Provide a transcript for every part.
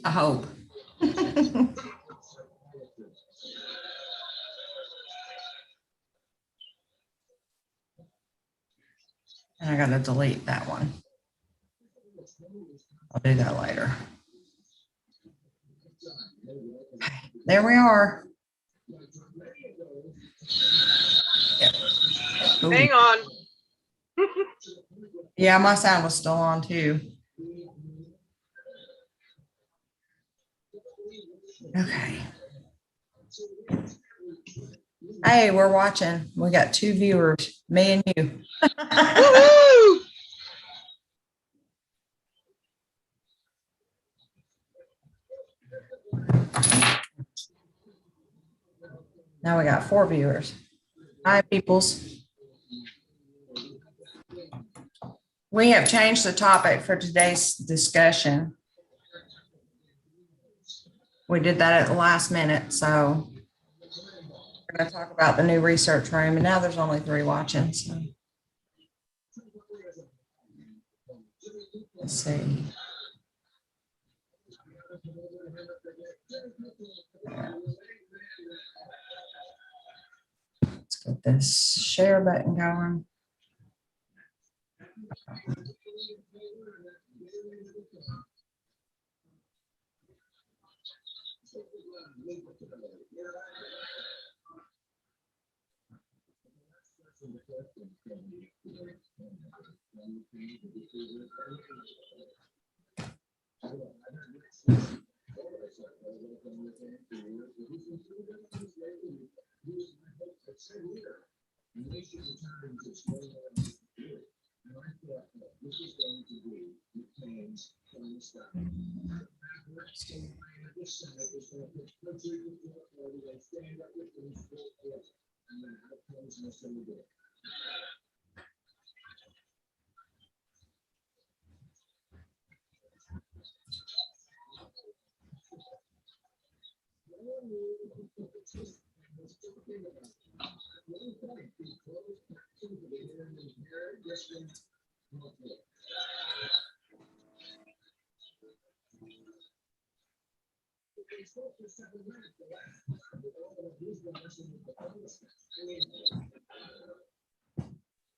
I hope. And I got to delete that one. I'll do that later. Okay, there we are. Yep. Hang on. Yeah, my sound was still on too. Okay. Hey, we're watching. We got 2 viewers, me and you. Woohoo! Now we got 4 viewers. Hi, peoples. We have changed the topic for today's discussion. We did that at the last minute, so we're going to talk about the new research room, and now there's only 3 watching. So let's see. Let's get this share button going.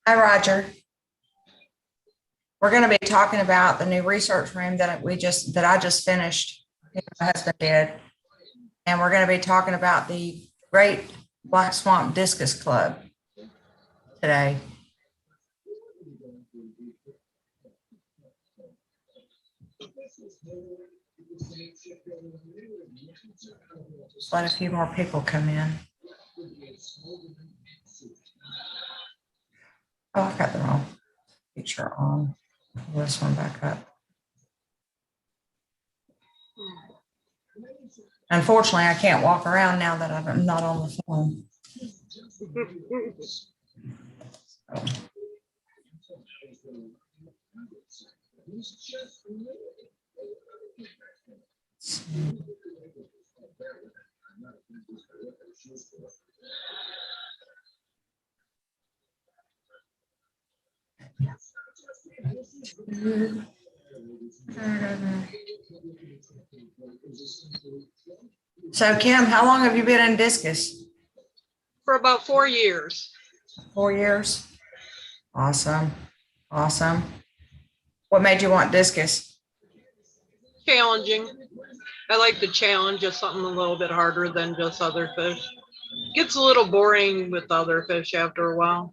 Hi, Roger. We're going to be talking about the new research room that I just finished. My husband did, and we're going to be talking about the Great Black Swamp Discus Club today. Just let a few more people come in. Oh, I got the wrong picture on. Pull this one back up. Unfortunately, I can't walk around now that I'm not on the phone. So, Kim, how long have you been in discus? For about 4 years. 4 years. Awesome. Awesome. What made you want discus? Challenging. I like the challenge of something a little bit harder than just other fish. Gets a little boring with other fish after a while.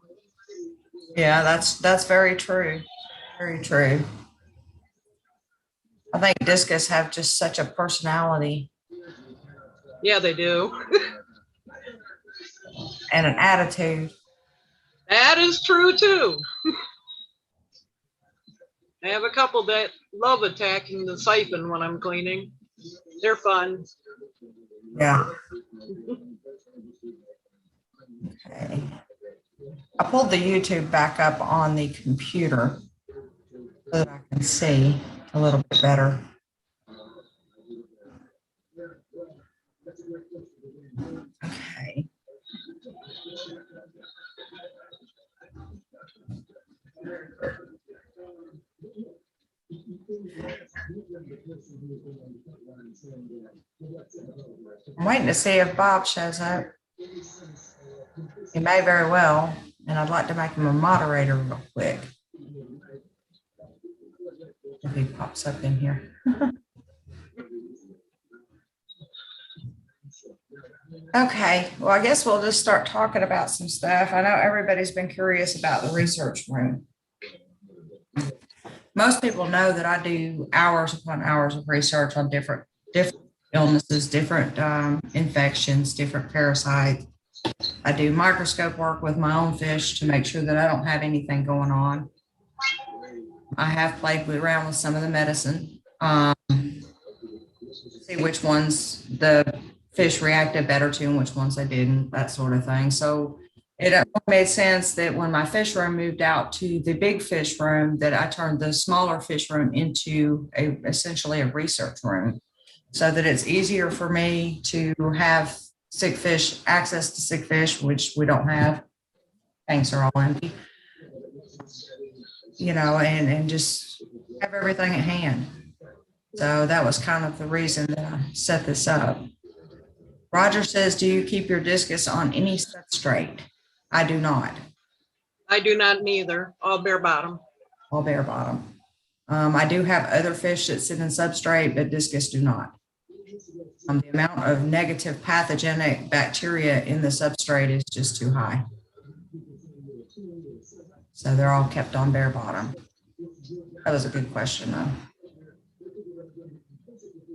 Yeah, that's very true. Very true. I think discus have just such a personality. Yeah, they do. And an attitude. That is true too. I have a couple that love attacking the siphon when I'm cleaning. They're fun. Yeah. Okay. I pulled the YouTube back up on the computer so that I can see a little bit better. Okay. I'm waiting to see if Bob shows up. He may very well, and I'd like to make him a moderator real quick. If he pops up in here. Okay, well, I guess we'll just start talking about some stuff. I know everybody's been curious about the research room. Most people know that I do hours upon hours of research on different illnesses, different infections, different parasites. I do microscope work with my own fish to make sure that I don't have anything going on. I have played around with some of the medicine, see which ones the fish reacted better to and which ones they didn't, that sort of thing. So it made sense that when my fish room moved out to the big fish room, that I turned the smaller fish room into essentially a research room, so that it's easier for me to have sick fish, access to sick fish, which we don't have. Tanks are all empty, you know, and just have everything at hand. So that was kind of the reason that I set this up. Roger says, do you keep your discus on any substrate? I do not. I do not neither. All bare bottom. All bare bottom. I do have other fish that sit in substrate, but discus do not. The amount of negative pathogenic bacteria in the substrate is just too high. So they're all kept on bare bottom. That was a good question, though.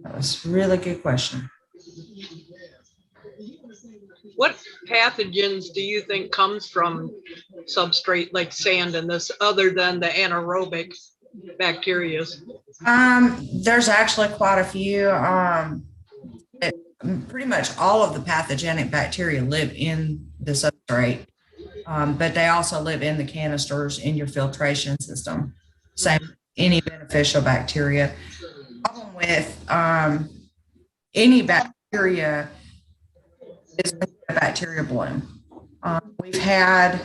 That was a really good question. What pathogens do you think comes from substrate like sand and this, other than the anaerobic bacteria? There's actually quite a few. Pretty much all of the pathogenic bacteria live in the substrate, but they also live in the canisters in your filtration system. Same, any beneficial bacteria. The problem with any bacteria is a bacteria bloom. We've had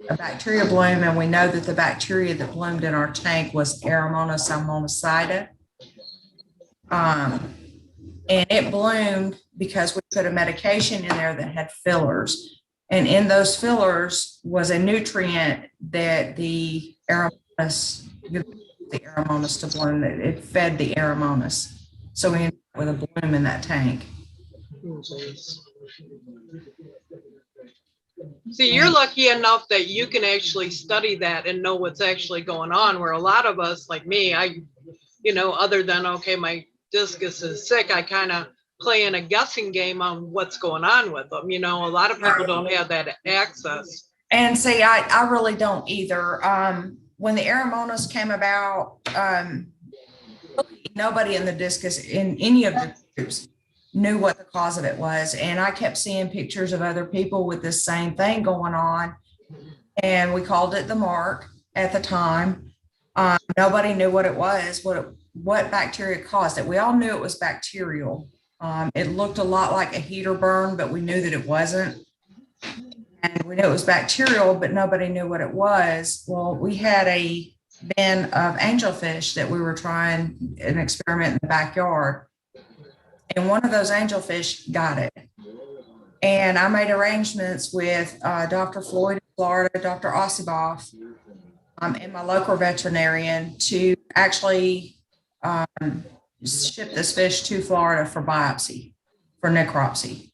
a bacteria bloom, and we know that the bacteria that bloomed in our tank was Aeromonas salmonicida. And it bloomed because we put a medication in there that had fillers. And in those fillers was a nutrient that the Aeromonas to bloom, that it fed the Aeromonas. So we ended up with a bloom in that tank. See, you're lucky enough that you can actually study that and know what's actually going on, where a lot of us, like me, other than, okay, my discus is sick, I kind of play in a guessing game on what's going on with them. A lot of people don't have that access. And see, I really don't either. When the Aeromonas came about, nobody in the discus, in any of the groups, knew what the cause of it was. And I kept seeing pictures of other people with this same thing going on. And we called it the mark at the time. Nobody knew what it was, what bacteria caused it. We all knew it was bacterial. It looked a lot like a heater burn, but we knew that it wasn't. And we knew it was bacterial, but nobody knew what it was. Well, we had a bin of angelfish that we were trying an experiment in the backyard. And one of those angelfish got it. And I made arrangements with Dr. Floyd in Florida, Dr. Ossiboff, and my local veterinarian to actually ship this fish to Florida for biopsy, for necropsy,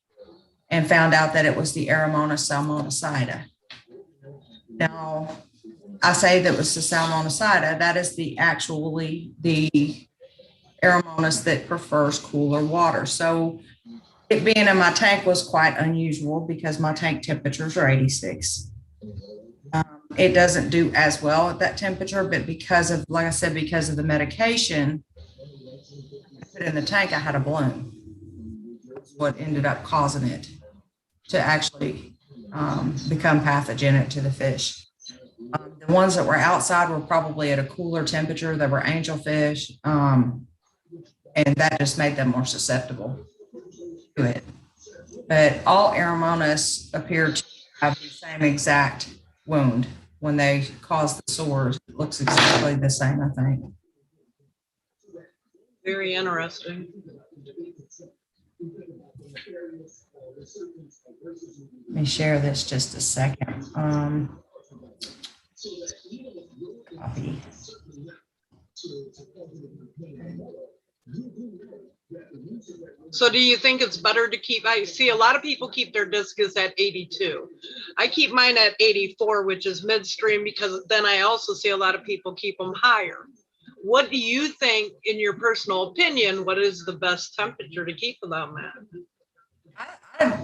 and found out that it was the Aeromonas salmonicida. Now, I say that was the salmonicida. That is the Aeromonas that prefers cooler water. So it being in my tank was quite unusual because my tank temperatures are 86. It doesn't do as well at that temperature, but because of, like I said, because of the medication I put in the tank, I had a bloom. That's what ended up causing it to actually become pathogenic to the fish. The ones that were outside were probably at a cooler temperature. They were angelfish, and that just made them more susceptible to it. But all Aeromonas appear to have the same exact wound. When they cause the sores, it looks exactly the same, I think. Very interesting. Let me share this just a second. Copy. So do you think it's better to keep, I see a lot of people keep their discus at 82. I keep mine at 84, which is midstream, because then I also see a lot of people keep them higher. What do you think, in your personal opinion, what is the best temperature to keep them at?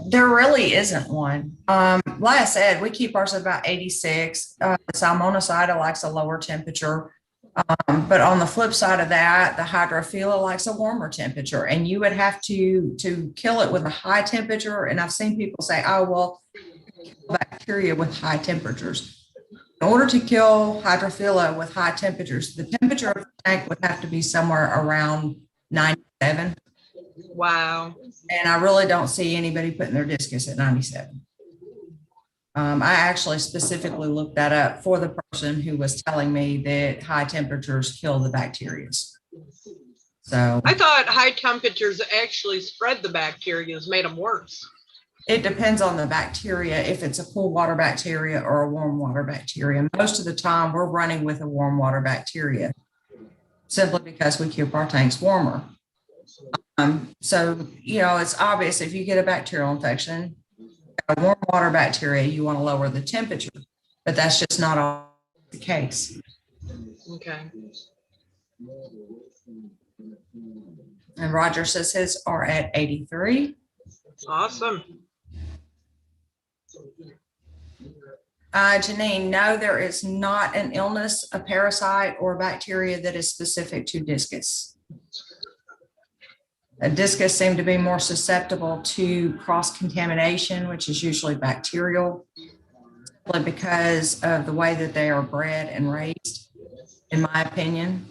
There really isn't one. Like I said, we keep ours about 86. Salmonacida likes a lower temperature. But on the flip side of that, the hydrophila likes a warmer temperature, and you would have to kill it with a high temperature. And I've seen people say, oh, well, bacteria with high temperatures. In order to kill hydrophila with high temperatures, the temperature of the tank would have to be somewhere around 97. Wow. And I really don't see anybody putting their discus at 97. I actually specifically looked that up for the person who was telling me that high temperatures kill the bacteria. So I thought high temperatures actually spread the bacteria, made them worse. it depends on the bacteria, if it's a cool water bacteria or a warm water bacteria. Most of the time we're running with a warm water bacteria simply because we keep our tanks warmer. So, you know, it's obvious if you get a bacterial infection, a warm water bacteria, you want to lower the temperature, but that's just not always the case. Okay. And Roger says his are at 83. Awesome. Janine, no, there is not an illness, a parasite, or a bacteria that is specific to discus. Discus seem to be more susceptible to cross-contamination, which is usually bacterial, because of the way that they are bred and raised, in my opinion.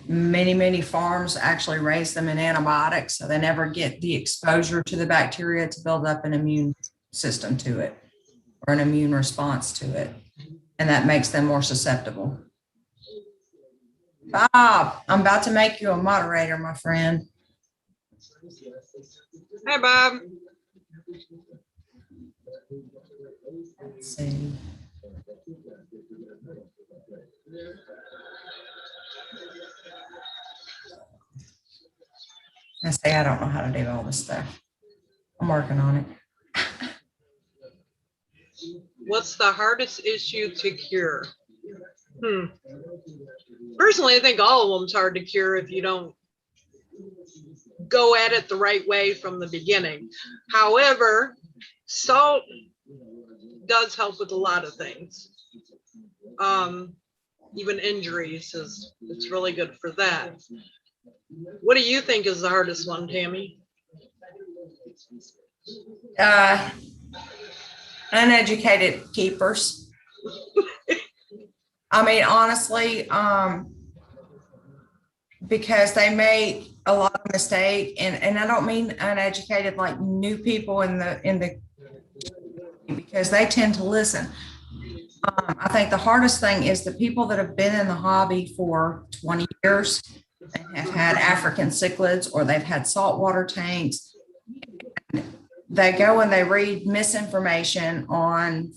Many farms actually raise them in antibiotics, so they never get the exposure to the bacteria to build up an immune system to it or an immune response to it. And that makes them more susceptible. Bob, I'm about to make you a moderator, my friend. Hey, Bob. Let's see. I say I don't know how to do all this stuff. I'm working on it. What's the hardest issue to cure? Personally, I think all of them's hard to cure if you don't go at it the right way from the beginning. However, salt does help with a lot of things. Even injuries it's really good for that. What do you think is the hardest one, Tammy? Uneducated keepers. I mean, honestly, because they make a lot of mistake, and I don't mean uneducated like new people in the because they tend to listen. I think the hardest thing is the people that have been in the hobby for 20 years and have had African cichlids, or they've had saltwater tanks. They go and they read misinformation on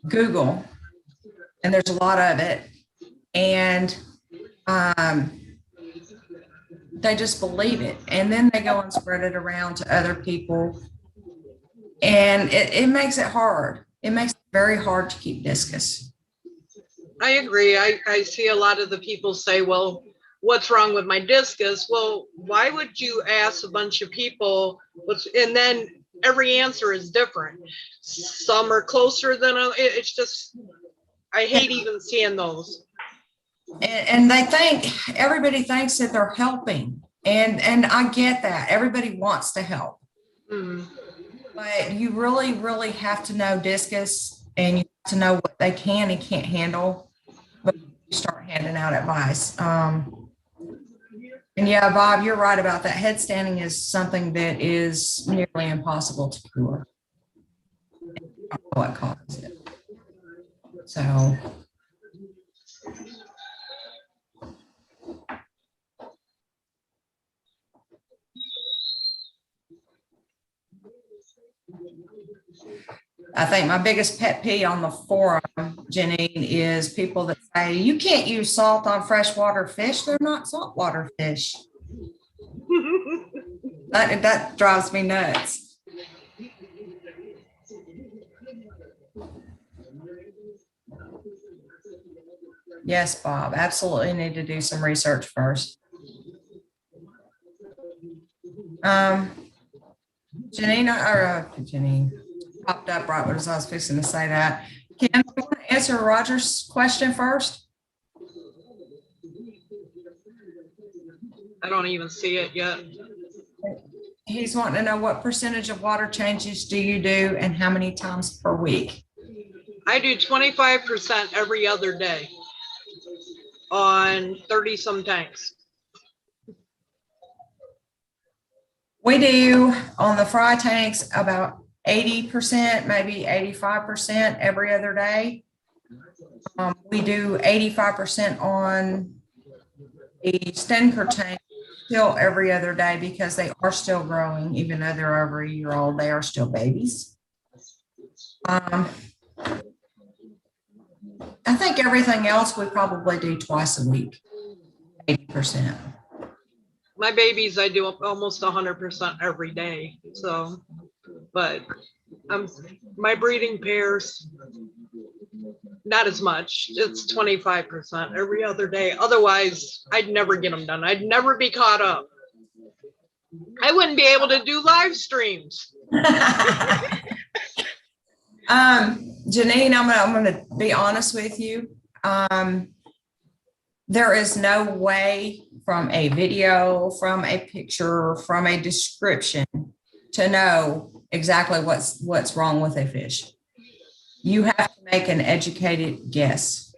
Google, and there's a lot of it, and they just believe it, and then they go and spread it around to other people, and it makes it hard. It makes it very hard to keep discus. I agree. I see a lot of the people say, well, what's wrong with my discus? Well, why would you ask a bunch of people and then every answer is different. Some are closer than others. It's just, I hate even seeing those. And everybody thinks that they're helping, and I get that. Everybody wants to help. Mm-hmm. But you really have to know discus, and you have to know what they can and can't handle before you start handing out advice. And yeah, Bob, you're right about that. Headstanding is something that is nearly impossible to cure. I don't know what causes it. So I think my biggest pet peeve on the forum, Janine, is people that say, you can't use salt on freshwater fish. They're not saltwater fish. That drives me nuts. Yes, Bob, absolutely need to do some research first. Janine popped up right as I was fixing to say that. Kim, you want to answer Roger's question first? I don't even see it yet. He's wanting to know what percentage of water changes do you do and how many times per week? I do 25% every other day on 30 some tanks. We do on the fry tanks about 80%, maybe 85% every other day. We do 85% on the Stenker tank still every other day because they are still growing, even though they're over a year old, they are still babies. I think everything else we probably do twice a week, 80%. My babies, I do almost 100% every day. So, but my breeding pairs, not as much. It's 25% every other day. Otherwise, I'd never get them done. I'd never be caught up. I wouldn't be able to do live streams. Janine, I'm going to be honest with you. There is no way from a video, from a picture, from a description to know exactly what's wrong with a fish. You have to make an educated guess,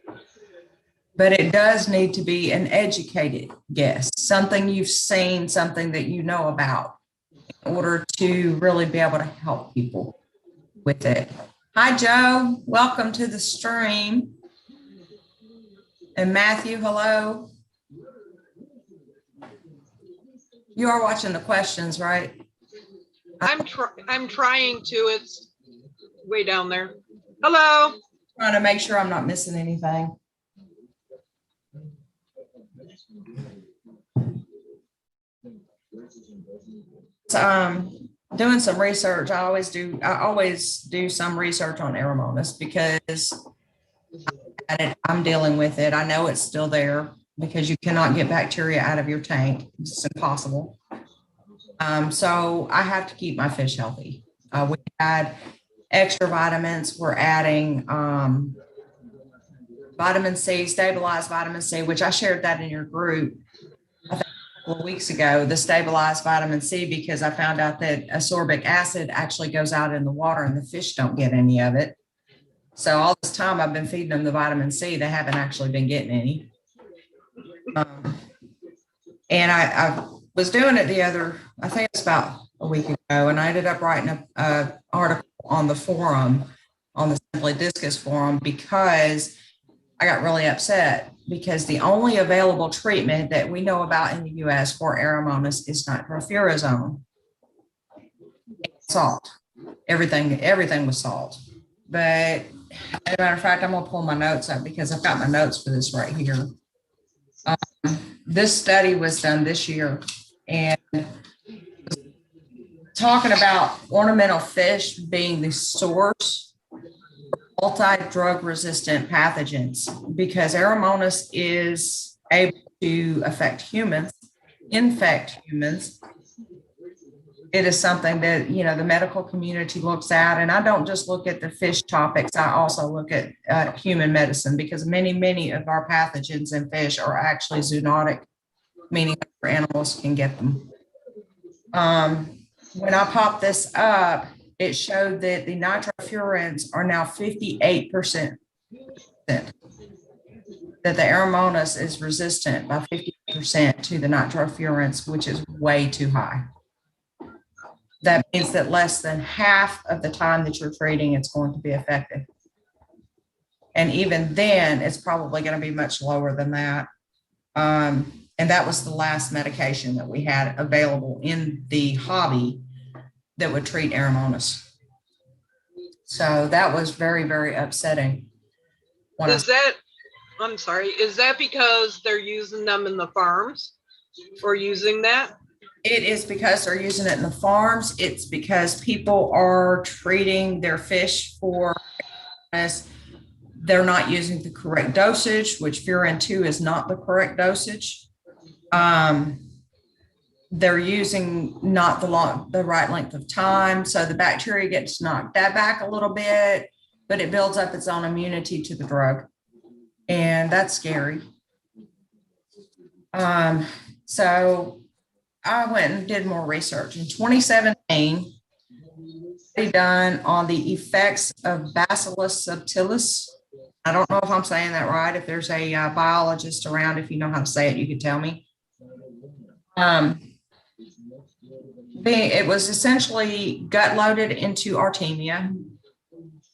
but it does need to be an educated guess, something you've seen, something that you know about in order to really be able to help people with it. Hi, Joe. Welcome to the stream. And Matthew, hello. You are watching the questions, right? I'm trying to. It's way down there. Hello. Trying to make sure I'm not missing anything. So, doing some research. I always do some research on Aromonas because I'm dealing with it. I know it's still there because you cannot get bacteria out of your tank. It's impossible. So I have to keep my fish healthy. We add extra vitamins. We're adding vitamin C, stabilized vitamin C, which I shared that in your group I think a couple of weeks ago, the stabilized vitamin C, because I found out that ascorbic acid actually goes out in the water and the fish don't get any of it. So all this time I've been feeding them the vitamin C. They haven't actually been getting any. And I was doing it I think it's about a week ago, and I ended up writing an article on the forum, on the Simply Discus forum, because I got really upset because the only available treatment that we know about in the U.S. for Aromonas is nitrofurazone. Salt. Everything was salt. But as a matter of fact, I'm going to pull my notes up because I've got my notes for this right here. This study was done this year and talking about ornamental fish being the source of multi-drug resistant pathogens, because Aromonas is able to infect humans. It is something that, the medical community looks at. And I don't just look at the fish topics. I also look at human medicine, because many of our pathogens in fish are actually zoonotic, meaning other animals can get them. When I popped this up, it showed that the nitrofurans are now 58%, that the Aromonas is resistant by 50% to the nitrofurans, which is way too high. That means that less than half of the time that you're treating, it's going to be effective. And even then, it's probably going to be much lower than that. And that was the last medication that we had available in the hobby that would treat Aeromonas. So that was very, very upsetting. Is that, I'm sorry, is that because they're using them in the farms or using that? It is because they're using it in the farms. It's because people are treating their fish for this. They're not using the correct dosage, which furan 2 is not the correct dosage. They're using not the right length of time. So the bacteria gets knocked that back a little bit, but it builds up its own immunity to the drug. And that's scary. So I went and did more research. In 2017, they done on the effects of Bacillus subtilis. I don't know if I'm saying that right. If there's a biologist around, if you know how to say it, you can tell me. It was essentially gut loaded into Artemia,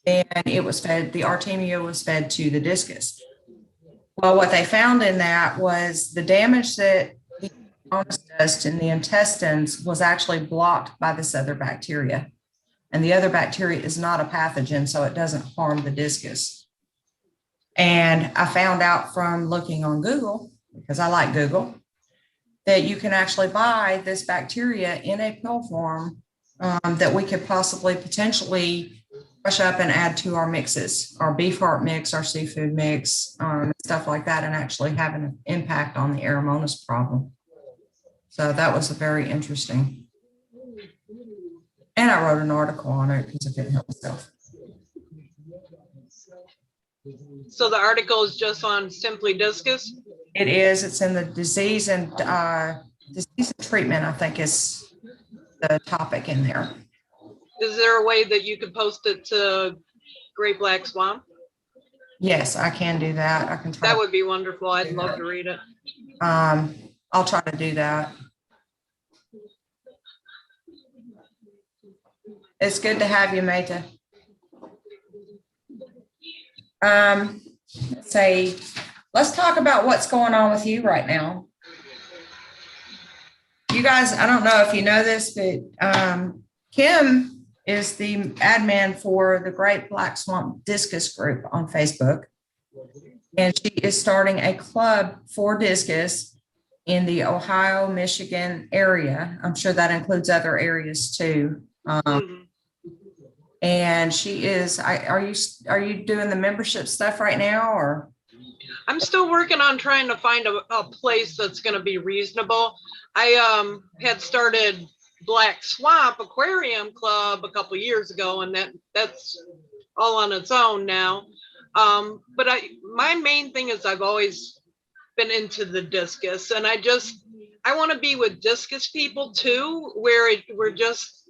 and it was fed, the Artemia was fed to the discus. Well, what they found in that was the damage that the does in the intestines was actually blocked by this other bacteria. And the other bacteria is not a pathogen, so it doesn't harm the discus. And I found out from looking on Google, because I like Google, that you can actually buy this bacteria in a pill form that we could potentially crush up and add to our mixes, our beef heart mix, our seafood mix, stuff like that, and actually have an impact on the Aeromonas problem. So that was very interesting. And I wrote an article on it because I couldn't help myself. So the article is just on simply discus? It is. It's in the disease and treatment, I think, is the topic in there. Is there a way that you could post it to Great Black Swamp? Yes, I can do that. I can try. That would be wonderful. I'd love to read it. I'll try to do that. It's good to have you, Meta. Let's talk about what's going on with you right now. You guys, I don't know if you know this, but Kim is the admin for the Great Black Swamp Discus group on Facebook. And she is starting a club for discus in the Ohio, Michigan area. I'm sure that includes other areas too. And she is, are you doing the membership stuff right now, or? I'm still working on trying to find a place that's going to be reasonable. I had started Black Swamp Aquarium Club a couple years ago, and that's all on its own now. But my main thing is I've always been into the discus, and I want to be with discus people too, where we're just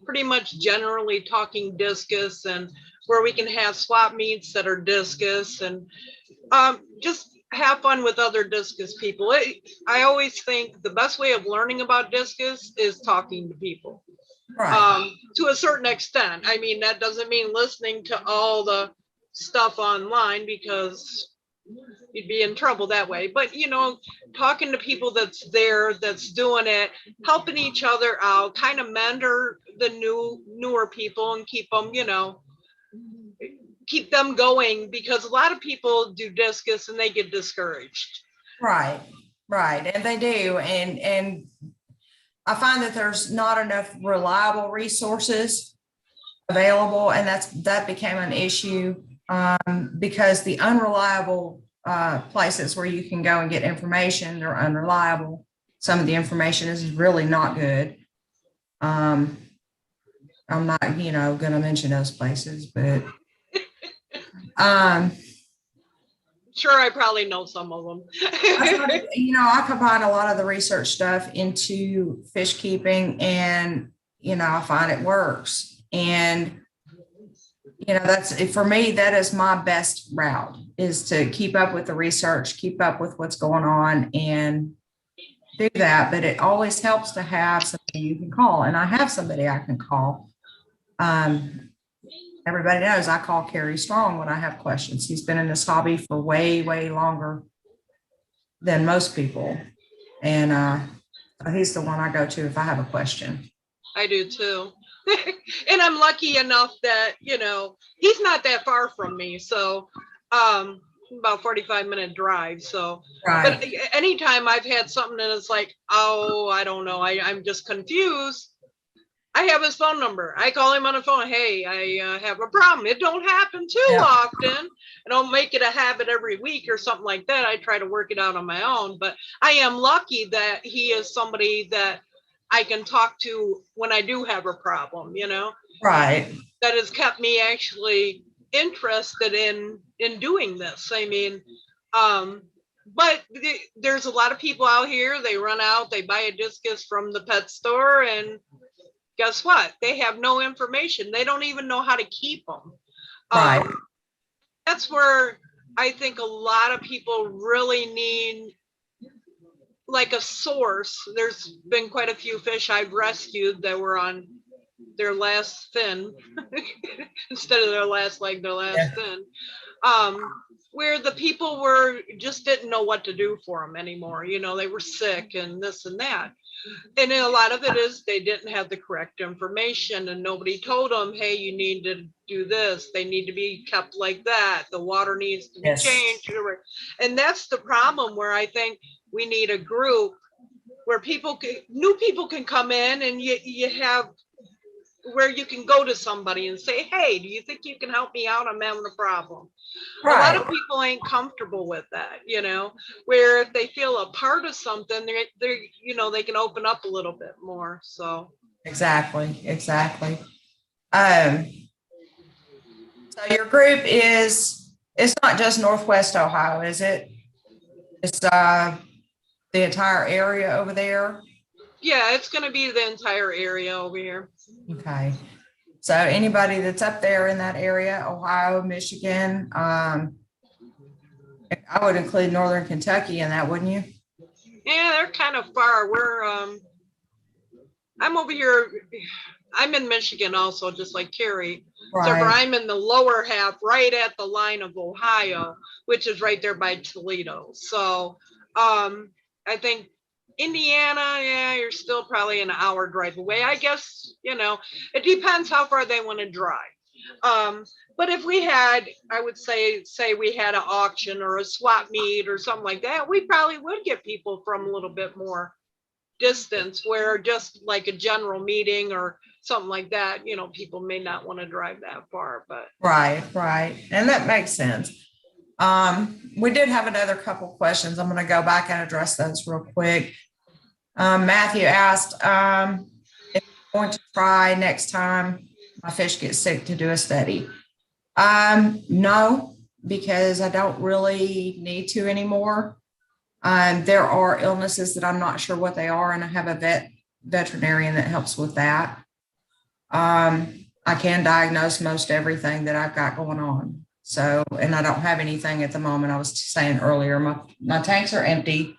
pretty much generally talking discus, and where we can have swap meets that are discus, and just have fun with other discus people. I always think the best way of learning about discus is talking to people. Right. To a certain extent. I mean, that doesn't mean listening to all the stuff online, because you'd be in trouble that way. But, talking to people that's there, that's doing it, helping each other out, kind of mentor the newer people and keep them, keep them going, because a lot of people do discus and they get discouraged. Right. And they do. And I find that there's not enough reliable resources available. And that became an issue because the unreliable places where you can go and get information, they're unreliable. Some of the information is really not good. I'm not, going to mention those places, but sure, I probably know some of them. I combine a lot of the research stuff into fish keeping, and I find it works. And that's, for me, that is my best route, is to keep up with the research, keep up with what's going on, and do that. But it always helps to have somebody you can call, and I have somebody I can call. Everybody knows I call Kerry Strong when I have questions. He's been in this hobby for way, way longer than most people. And he's the one I go to if I have a question. I do too. And I'm lucky enough that, he's not that far from me. So, about 45-minute drive. So, but Right. anytime I've had something and it's like, oh, I don't know, I'm just confused. I have his phone number. I call him on the phone. Hey, I have a problem. It don't happen too Yeah. often. I don't make it a habit every week or something like that. I try to work it out on my own. But I am lucky that he is somebody that I can talk to when I do have a problem, Right. that has kept me actually interested in doing this. I mean, but there's a lot of people out here. They run out, they buy a discus from the pet store, and guess what? They have no information. They don't even know how to keep them. Right. That's where I think a lot of people really need like a source. There's been quite a few fish I've rescued that were on their last fin instead of their last leg, their last fin. Where the people just didn't know what to do for them anymore. They were sick and this and that. And a lot of it is they didn't have the correct information and nobody told them, hey, you need to do this. They need to be kept like that. The water needs to be changed. And that's the problem where I think we need a group where new people can come in and you have where you can go to somebody and say, hey, do you think you can help me out? I'm having a problem. Right. A lot of people ain't comfortable with that, where if they feel a part of something, they're they can open up a little bit more. So exactly. So your group it's not just Northwest Ohio, is it? It's the entire area over there. Yeah, it's going to be the entire area over here. Okay. So anybody that's up there in that area, Ohio, Michigan, I would include Northern Kentucky in that, wouldn't you? Yeah, they're kind of far. I'm over here. I'm in Michigan also, just like Carrie. Right. So I'm in the lower half, right at the line of Ohio, which is right there by Toledo. So I think Indiana, yeah, you're still probably an hour drive away. I guess, it depends how far they want to drive. But if we had, I would say we had an auction or a swap meet or something like that, we probably would get people from a little bit more distance, where just like a general meeting or something like that, people may not want to drive that far. But right. And that makes sense. We did have another couple questions. I'm going to go back and address those real quick. Matthew asked if I'm going to try next time my fish get sick to do a study. No, because I don't really need to anymore. There are illnesses that I'm not sure what they are, and I have a veterinarian that helps with that. I can diagnose most everything that I've got going on. So, and I don't have anything at the moment. I was saying earlier, my tanks are empty.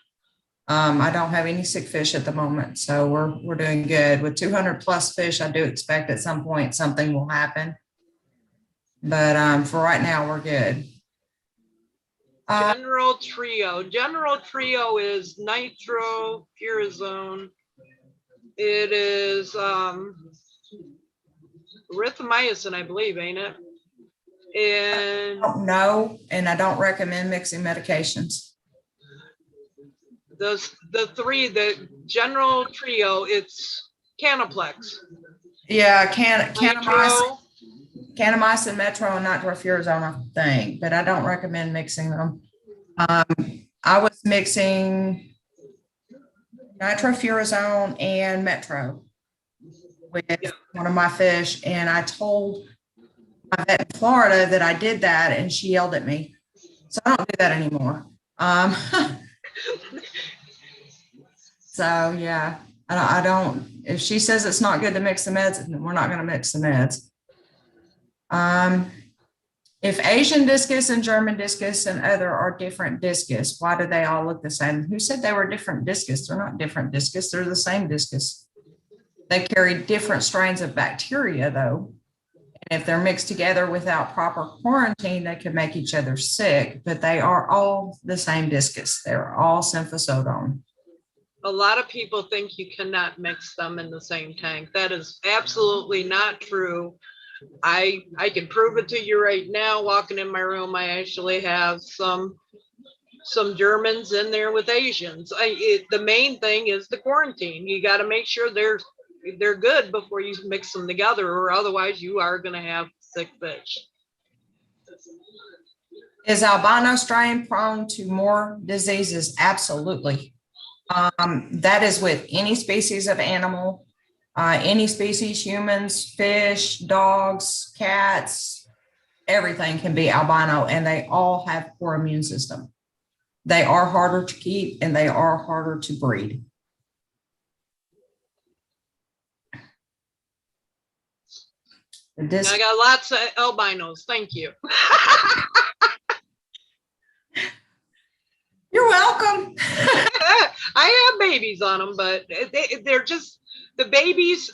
I don't have any sick fish at the moment. So we're doing good. With 200 plus fish, I do expect at some point something will happen. But for right now, we're good. General Trio is nitrofurazone. It is erythromycin, I believe, ain't it? And no, and I don't recommend mixing medications. The General Trio, it's Canaplex. Yeah, Kanamycin, Metro, and nitrofurazone thing, but I don't recommend mixing them. I was mixing nitrofurazone and Metro with one of my fish, and I told my vet in Florida that I did that, and she yelled at me. So I don't do that anymore. So yeah, I don't. If she says it's not good to mix the meds, then we're not going to mix the meds. If Asian discus and German discus and other are different discus, why do they all look the same? Who said they were different discus? They're not different discus. They're the same discus. They carry different strains of bacteria, though. And if they're mixed together without proper quarantine, they can make each other sick, but they are all the same discus. They're all symphysodon. a lot of people think you cannot mix them in the same tank. That is absolutely not true. I can prove it to you right now. Walking in my room, I actually have some Germans in there with Asians. The main thing is the quarantine. You got to make sure they're good before you mix them together, or otherwise you are going to have sick fish. Is albino strain prone to more diseases? Absolutely. That is with any species of animal, any species, humans, fish, dogs, cats, everything can be albino, and they all have poor immune system. They are harder to keep and they are harder to breed. I got lots of albinos. Thank you. You're welcome. I have babies on them, but they're just, the babies,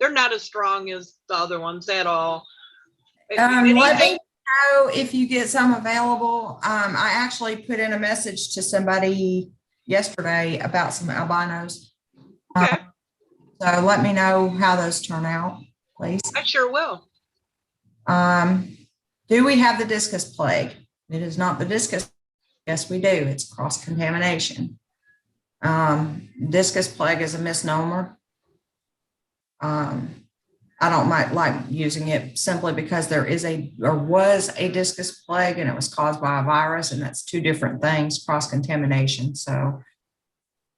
they're not as strong as the other ones at all. Let me know if you get some available. I actually put in a message to somebody yesterday about some albinos. Okay. So let me know how those turn out, please. I sure will. Do we have the discus plague? It is not the discus. Yes, we do. It's cross-contamination. Discus plague is a misnomer. I don't like using it simply because there was a discus plague and it was caused by a virus, and that's two different things, cross-contamination. So,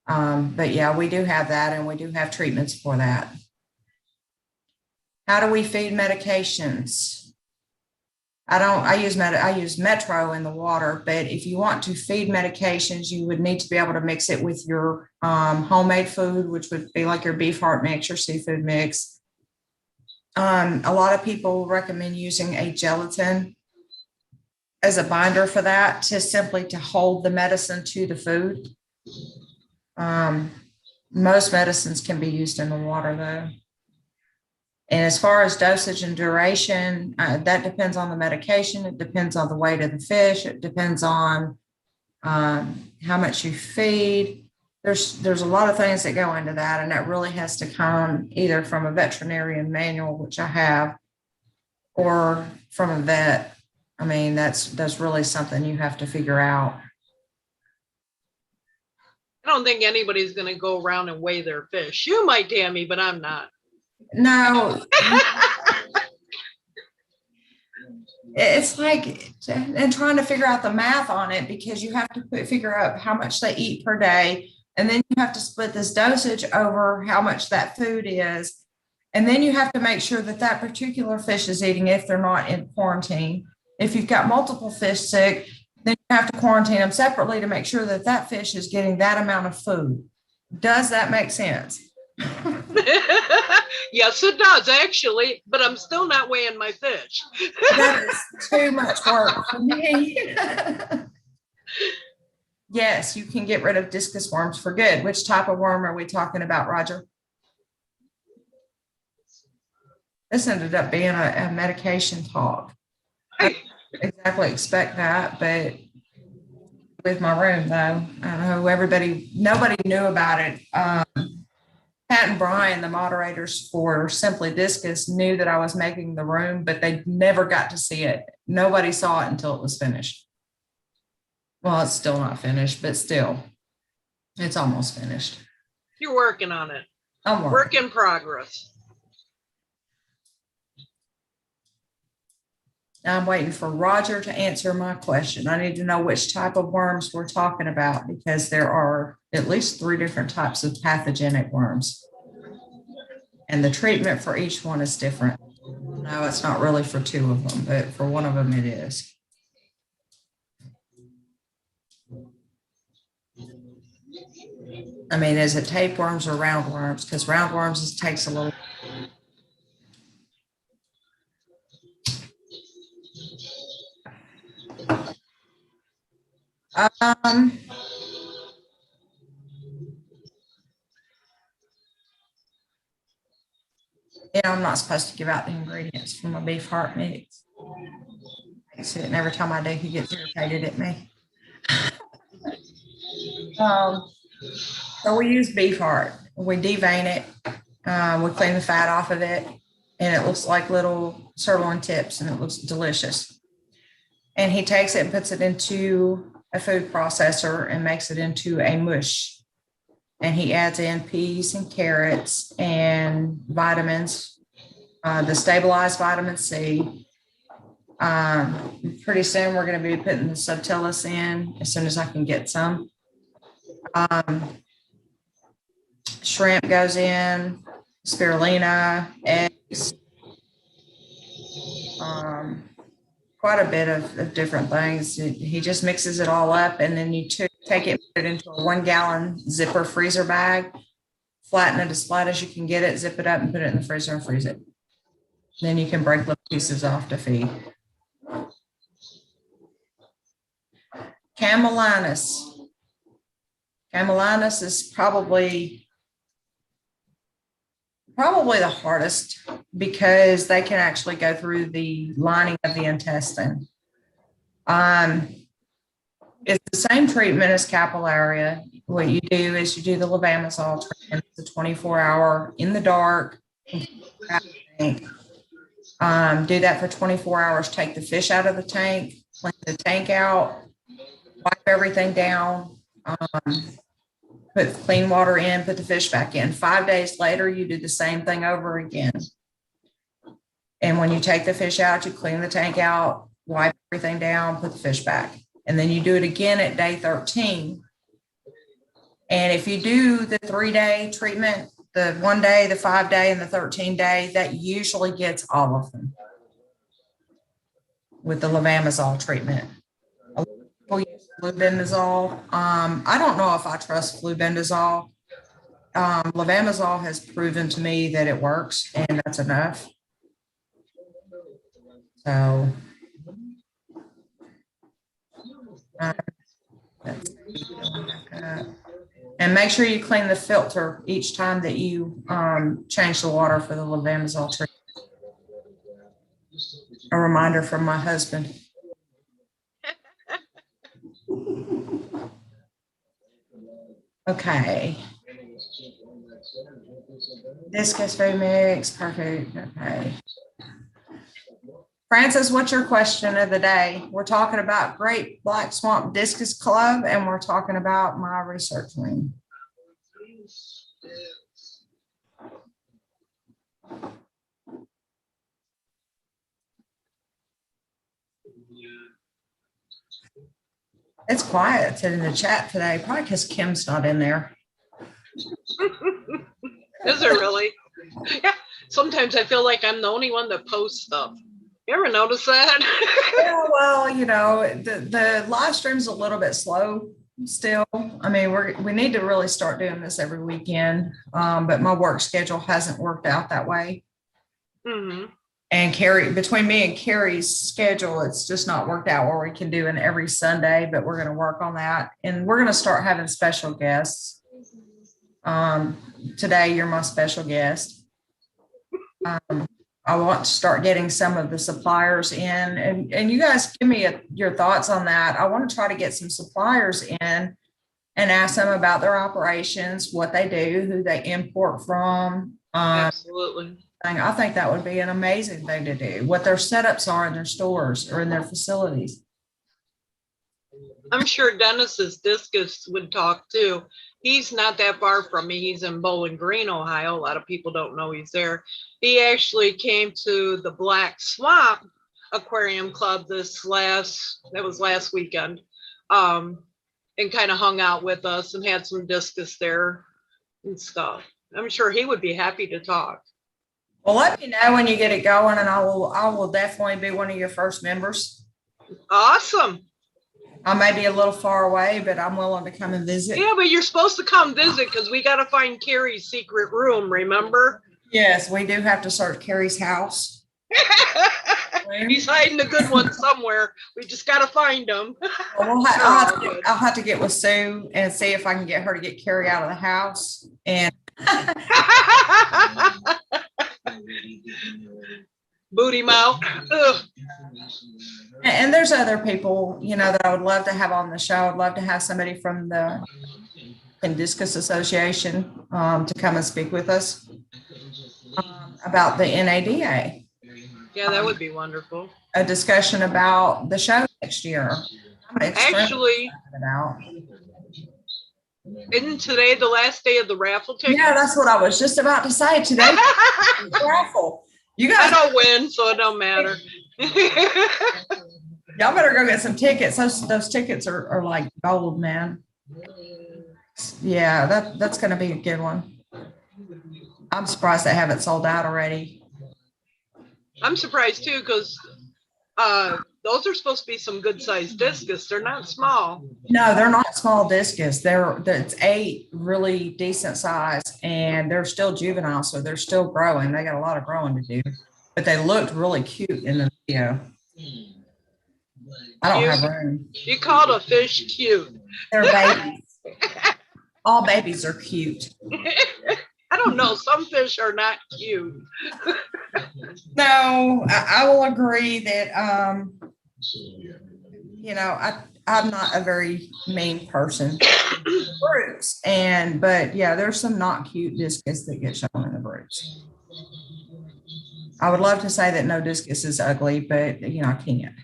but yeah, we do have that, and we do have treatments for that. How do we feed medications? I use Metro in the water, but if you want to feed medications, you would need to be able to mix it with your homemade food, which would be like your beef heart mix, your seafood mix. A lot of people recommend using a gelatin as a binder for that, simply to hold the medicine to the food. Most medicines can be used in the water though. And as far as dosage and duration, that depends on the medication. It depends on the weight of the fish. It depends on how much you feed. There's a lot of things that go into that, and that really has to come either from a veterinarian manual, which I have, or from a vet. I mean, that's really something you have to figure out. I don't think anybody's going to go around and weigh their fish. You might, Tammy, but I'm not. No. It's like, and trying to figure out the math on it, because you have to figure out how much they eat per day. And then you have to split this dosage over how much that food is. And then you have to make sure that that particular fish is eating if they're not in quarantine. If you've got multiple fish sick, then you have to quarantine them separately to make sure that that fish is getting that amount of food. Does that make sense? Yes, it does actually, but I'm still not weighing my fish. That is too much work for me. Yes, you can get rid of discus worms for good. Which type of worm are we talking about, Roger? This ended up being a medication talk. I didn't exactly expect that, but with my room though, I know nobody knew about it. Pat and Brian, the moderators for Simply Discus, knew that I was making the room, but they never got to see it. Nobody saw it until it was finished. Well, it's still not finished, but still, it's almost finished. You're working on it. I'm working. Work in progress. I'm waiting for Roger to answer my question. I need to know which type of worms we're talking about, because there are at least 3 different types of pathogenic worms. And the treatment for each one is different. No, it's not really for 2 of them, but for one of them it is. I mean, is it tapeworms or roundworms? Because roundworms takes a little. I'm not supposed to give out the ingredients for my beef heart mix. I see it, and every time I do, he gets irritated at me. So we use beef heart. We devein it. We clean the fat off of it, and it looks like little sirloin tips, and it looks delicious. And he takes it and puts it into a food processor and makes it into a mush. And he adds in peas and carrots and vitamins, the stabilized vitamin C. Pretty soon we're going to be putting the subtilis in as soon as I can get some. Shrimp goes in, spirulina, eggs, quite a bit of different things. He just mixes it all up, and then you take it, put it into a 1 gallon zipper freezer bag, flatten it as flat as you can get it, zip it up and put it in the freezer and freeze it. Then you can break little pieces off to feed. Camellinus. Camellinus is probably the hardest because they can actually go through the lining of the intestine. It's the same treatment as capillaria. What you do is you do the levamisole treatment. It's a 24-hour in the dark. Do that for 24 hours. Take the fish out of the tank, clean the tank out, wipe everything down, put clean water in, put the fish back in. 5 days later, you do the same thing over again. And when you take the fish out, you clean the tank out, wipe everything down, put the fish back. And then you do it again at day 13. And if you do the 3-day treatment, the 1 day, the 5 day, and the 13 day, that usually gets all of them with the levamisole treatment. People use flubendazole. I don't know if I trust flubendazole. Levamisole has proven to me that it works, and that's enough. So and make sure you clean the filter each time that you change the water for the levamisole treatment. A reminder from my husband. Okay. Discus food mix, perfect. Okay. Francis, what's your question of the day? We're talking about Great Black Swamp Discus Club, and we're talking about my research wing. It's quiet in the chat today, probably because Kim's not in there. Is it really? Yeah. Sometimes I feel like I'm the only one that posts stuff. You ever notice that? Yeah, well, you know, the live stream's a little bit slow still. I mean, we need to really start doing this every weekend, but my work schedule hasn't worked out that way. Mm-hmm. And Carrie, between me and Carrie's schedule, it's just not worked out where we can do it every Sunday, but we're going to work on that. And we're going to start having special guests. Today, you're my special guest. I want to start getting some of the suppliers in, and you guys give me your thoughts on that. I want to try to get some suppliers in and ask them about their operations, what they do, who they import from. Absolutely. I think that would be an amazing thing to do, what their setups are in their stores or in their facilities. I'm sure Dennis's Discus would talk too. He's not that far from me. He's in Bowling Green, Ohio. A lot of people don't know he's there. He actually came to the Black Swamp Aquarium Club that was last weekend, and kind of hung out with us and had some discus there and stuff. I'm sure he would be happy to talk. Well, let me know when you get it going, and I will definitely be one of your first members. Awesome. I may be a little far away, but I'm willing to come and visit. Yeah, but you're supposed to come visit because we got to find Carrie's secret room, remember? Yes, we do have to search Carrie's house. He's hiding a good one somewhere. We just got to find him. Well, I'll have to get with Sue and see if I can get her to get Carrie out of the house. And booty mouth. Ugh. And there's other people, that I would love to have on the show. I'd love to have somebody from the Discus Association to come and speak with us about the NADA. Yeah, that would be wonderful. A discussion about the show next year. Actually, isn't today the last day of the raffle tickets? Yeah, that's what I was just about to say. Today, raffle. You guys, I don't win, so it don't matter. Y'all better go get some tickets. Those tickets are like gold, man. Yeah, that's going to be a good one. I'm surprised they haven't sold out already. I'm surprised too, because those are supposed to be some good sized discus. They're not small. No, they're not small discus. It's 8 really decent size, and they're still juvenile, so they're still growing. They got a lot of growing to do, but they looked really cute in the video. I don't have room. You called a fish cute. They're babies. All babies are cute. I don't know. Some fish are not cute. No, I will agree that, I'm not a very mean person. Brutes. But yeah, there's some not cute discus that get shown in the brutes. I would love to say that no discus is ugly, but I can't.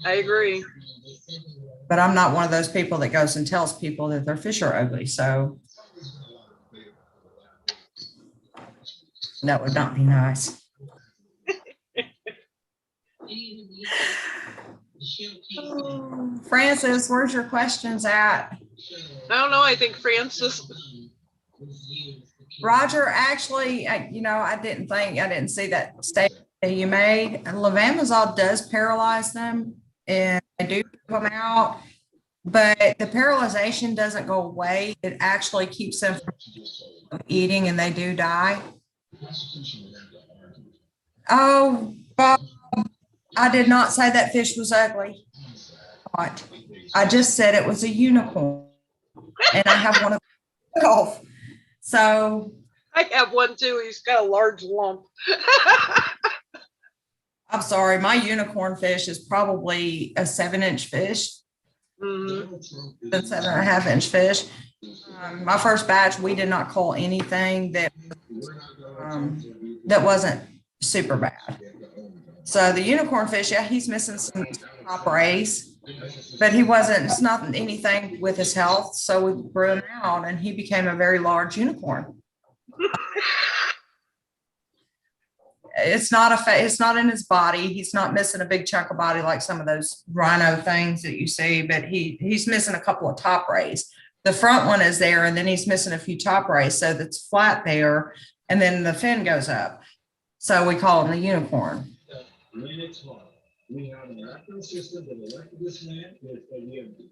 I agree. But I'm not one of those people that goes and tells people that their fish are ugly. So that would not be nice. Francis, where's your questions at? I don't know. I think Francis. Roger, actually, I didn't see that statement that you made. Levamisole does paralyze them, and they do come out, but the paralyzation doesn't go away. It actually keeps them from eating, and they do die. Oh, Bob, I did not say that fish was ugly. I just said it was a unicorn, and I have one of golf. So I have one too. He's got a large lump. I'm sorry, my unicorn fish is probably a 7-inch fish. Mm-hmm. 7.5-inch fish. My first batch, we did not cull anything that wasn't super bad. So the unicorn fish, yeah, he's missing some top rays, but it's not anything with his health. So we grew him out, and he became a very large unicorn. It's not in his body. He's not missing a big chunk of body like some of those rhino things that you see, but he's missing a couple of top rays. The front one is there, and then he's missing a few top rays, so that's flat there, and then the fin goes up. So we call him the unicorn.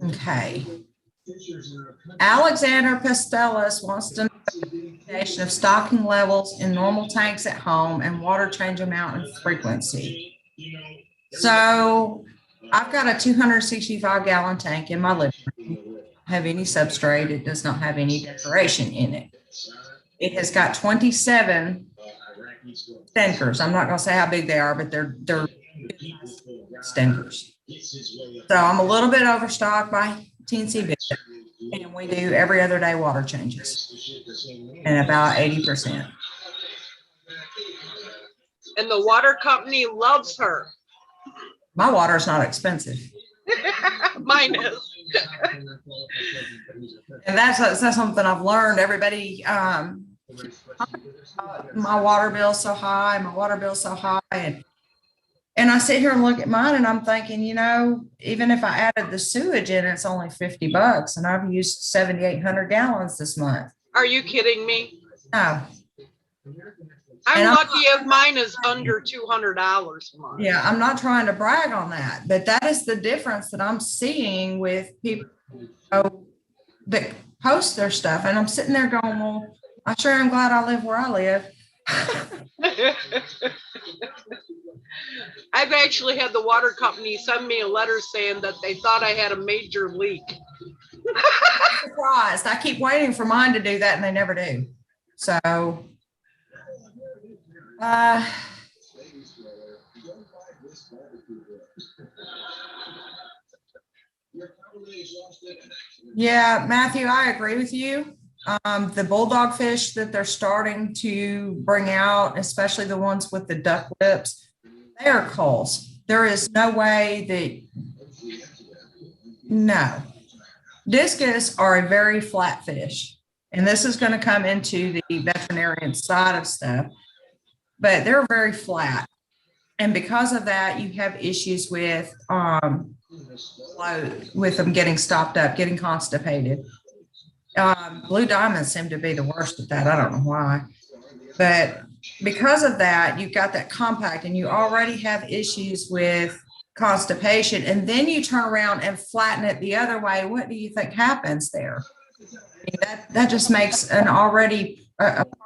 Okay. Alexander Pastelis wants to know the of stocking levels in normal tanks at home and water change amount and frequency. So I've got a 265-gallon tank in my living room. Have any substrate. It does not have any decoration in it. It has got 27 stinkers. I'm not going to say how big they are, but they're stinkers. So I'm a little bit overstocked by teensy bit, and we do every other day water changes, and about 80%. And the water company loves her. My water is not expensive. Mine is. And that's something I've learned. Everybody, my water bill's so high, and I sit here and look at mine, and I'm thinking, even if I added the sewage in, it's only $50, and I've used 7,800 gallons this month. Are you kidding me? No. I'm lucky if mine is under $200 a month. Yeah, I'm not trying to brag on that, but that is the difference that I'm seeing with people that post their stuff, and I'm sitting there going, well, I sure am glad I live where I live. I've actually had the water company send me a letter saying that they thought I had a major leak. I'm surprised. I keep waiting for mine to do that, and they never do. So Uh, yeah, Matthew, I agree with you. The bulldog fish that they're starting to bring out, especially the ones with the duck lips, they are culls. There is no way that, no. Discus are a very flat fish. And this is going to come into the veterinarian side of stuff, but they're very flat. And because of that, you have issues with them getting stopped up, getting constipated. Blue diamonds seem to be the worst at that. I don't know why, but because of that, you've got that compact, and you already have issues with constipation, and then you turn around and flatten it the other way. What do you think happens there? That just makes a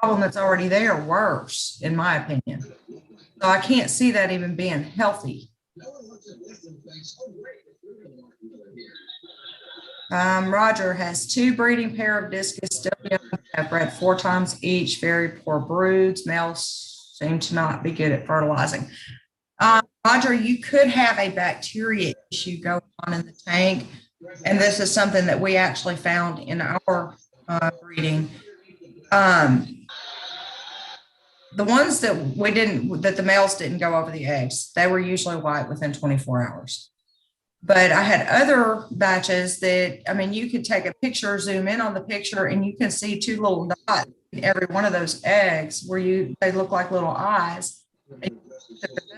problem that's already there worse, in my opinion. So I can't see that even being healthy. Roger has 2 breeding pair of discus still young, have bred 4 times each, very poor broods. Males seem to not be good at fertilizing. Roger, you could have a bacteria issue going on in the tank. And this is something that we actually found in our breeding. The ones that the males didn't go over the eggs, they were usually white within 24 hours. But I had other batches that, I mean, you could take a picture, zoom in on the picture, and you can see 2 little dots in every one of those eggs they look like little eyes. They're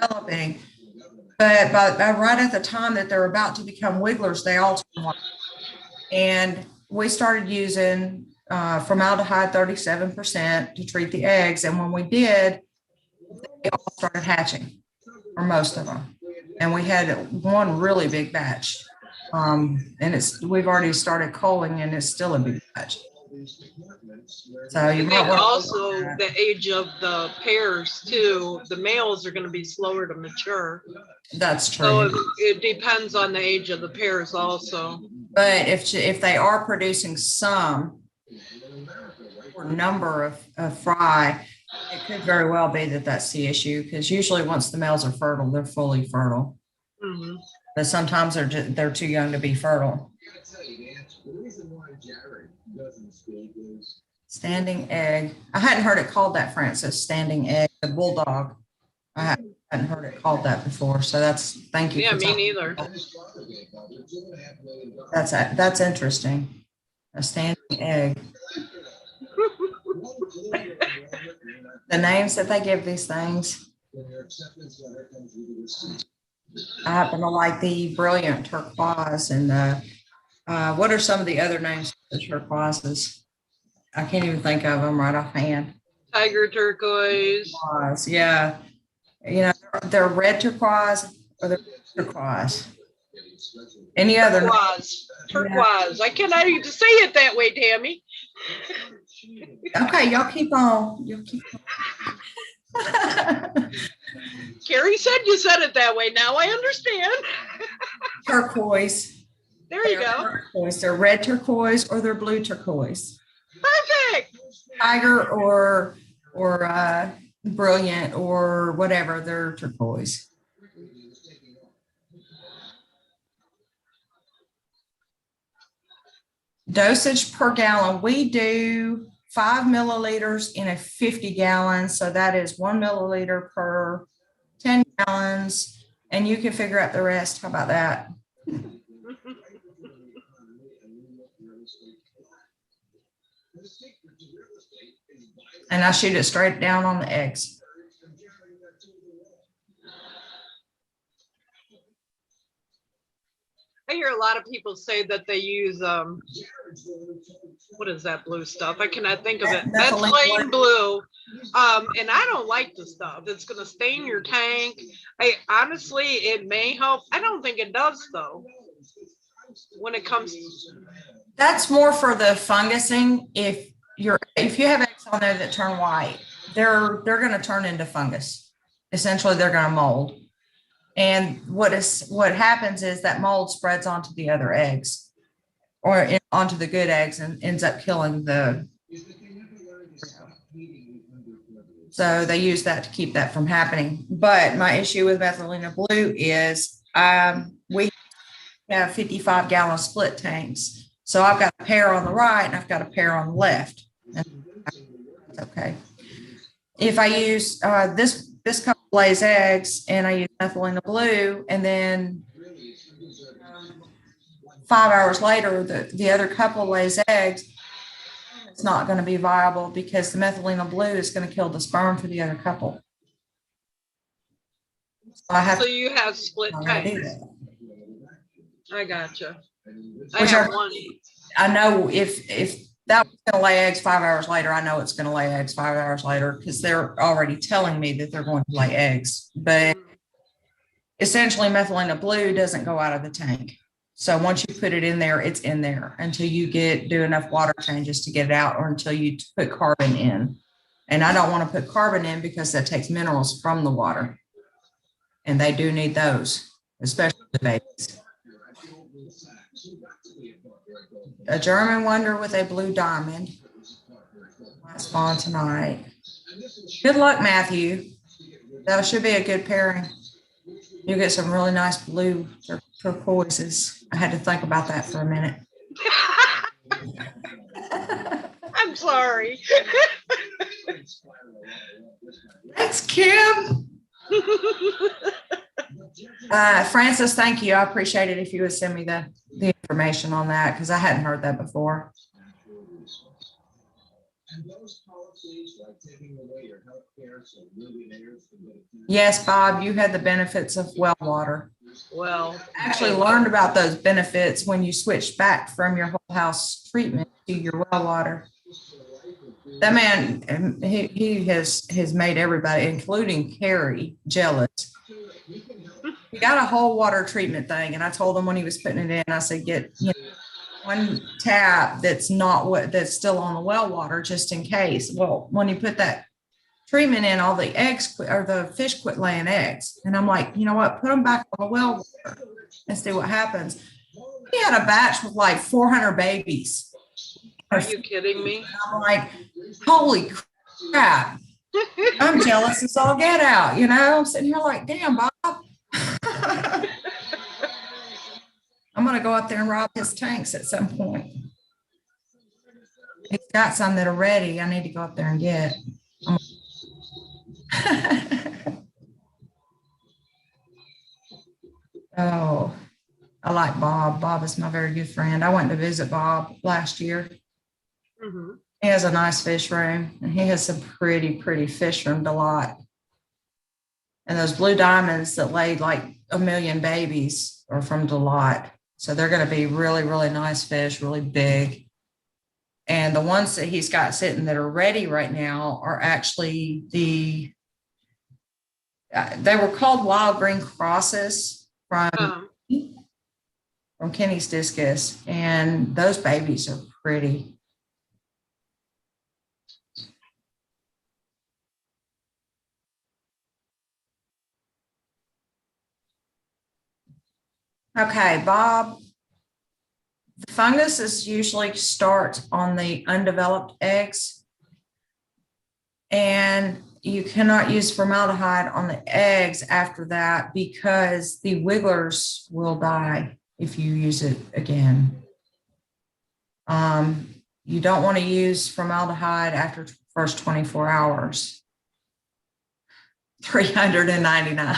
developing. But right at the time that they're about to become wigglers, they all turn white. And we started using formaldehyde 37% to treat the eggs. And when we did, they all started hatching, or most of them. And we had one really big batch. And we've already started culling, and it's still a big batch. So you might want also the age of the pairs too. The males are going to be slower to mature. That's true. So it depends on the age of the pairs also. But if they are producing some or number of fry, it could very well be that that's the issue, because usually once the males are fertile, they're fully fertile. Mm-hmm. But sometimes they're too young to be fertile. Standing egg. I hadn't heard it called that, Francis. Standing egg, the bulldog. I hadn't heard it called that before. So thank you. Yeah, me neither. That's interesting. A standing egg. The names that they give these things. I happen to like the brilliant turquoise, and what are some of the other names for the turquoises? I can't even think of them right offhand. Tiger turquoise. Yeah. You know, they're red turquoise or they're turquoise. Any other? Turquoise. Yeah. I cannot even say it that way, Tammy. Okay, y'all keep on. Carrie said you said it that way. Now I understand. Turquoise. There you go. Turquoise. They're red turquoise or they're blue turquoise. Perfect. Tiger or brilliant or whatever, they're turquoise. Dosage per gallon, we do 5 milliliters in a 50 gallons. So that is 1 milliliter per 10 gallons. And you can figure out the rest. How about that? And I shoot it straight down on the eggs. I hear a lot of people say that they use what is that blue stuff? I cannot think of it. Methylene blue. And I don't like the stuff. It's going to stain your tank. Honestly, it may help. I don't think it does though. When it comes to... That's more for the fungusing. If you have eggs on there that turn white, they're going to turn into fungus. Essentially, they're going to mold. And what happens is that mold spreads onto the other eggs or onto the good eggs and ends up killing the. So they use that to keep that from happening. But my issue with methylene blue is we have 55-gallon split tanks. So I've got a pair on the right and I've got a pair on the left. That's okay. If I use this couple lays eggs and I use methylene blue, and then 5 hours later the other couple lays eggs, it's not going to be viable because the methylene blue is going to kill the sperm for the other couple. So I have So you have split tanks. I gotcha. I have one. I know if that was going to lay eggs 5 hours later, I know it's going to lay eggs 5 hours later because they're already telling me that they're going to lay eggs. But essentially, methylene blue doesn't go out of the tank. So once you put it in there, it's in there until you do enough water changes to get it out, or until you put carbon in. And I don't want to put carbon in because that takes minerals from the water. And they do need those, especially the babies. A German Wonder with a blue diamond. Might spawn tonight. Good luck, Matthew. That should be a good pairing. You'll get some really nice blue turquoises. I had to think about that for a minute. I'm sorry. Thanks, Kim. Francis, thank you. I appreciate it if you would send me the information on that, because I hadn't heard that before. Yes, Bob, you had the benefits of well water. Well, I actually learned about those benefits when you switched back from your whole house treatment to your well water. That man, he has made everybody, including Carrie, jealous. He got a whole water treatment thing, and I told him when he was putting it in, I said, get one tap that's still on the well water just in case. Well, when he put that treatment in, all the eggs or the fish quit laying eggs, and I'm like, you know what? Put them back on the well water and see what happens. He had a batch with like 400 babies. Are you kidding me? I'm like, holy crap. I'm jealous as all get out, I'm sitting here like, damn, Bob. I'm going to go up there and rob his tanks at some point. He's got some that are ready. I need to go up there and get. Oh, I like Bob. Bob is my very good friend. I went to visit Bob last year. Mm-hmm. He has a nice fish room, and he has some pretty fish room delight. And those blue diamonds that laid like 1 million babies are from Delight. So they're going to be really nice fish, really big. And the ones that he's got sitting that are ready right now are actually they were called wild green crosses from Kenny's Discus. And those babies are pretty. Okay, Bob, the fungus usually starts on the undeveloped eggs, and you cannot use formaldehyde on the eggs after that because the wigglers will die if you use it again. You don't want to use formaldehyde after the first 24 hours. 399.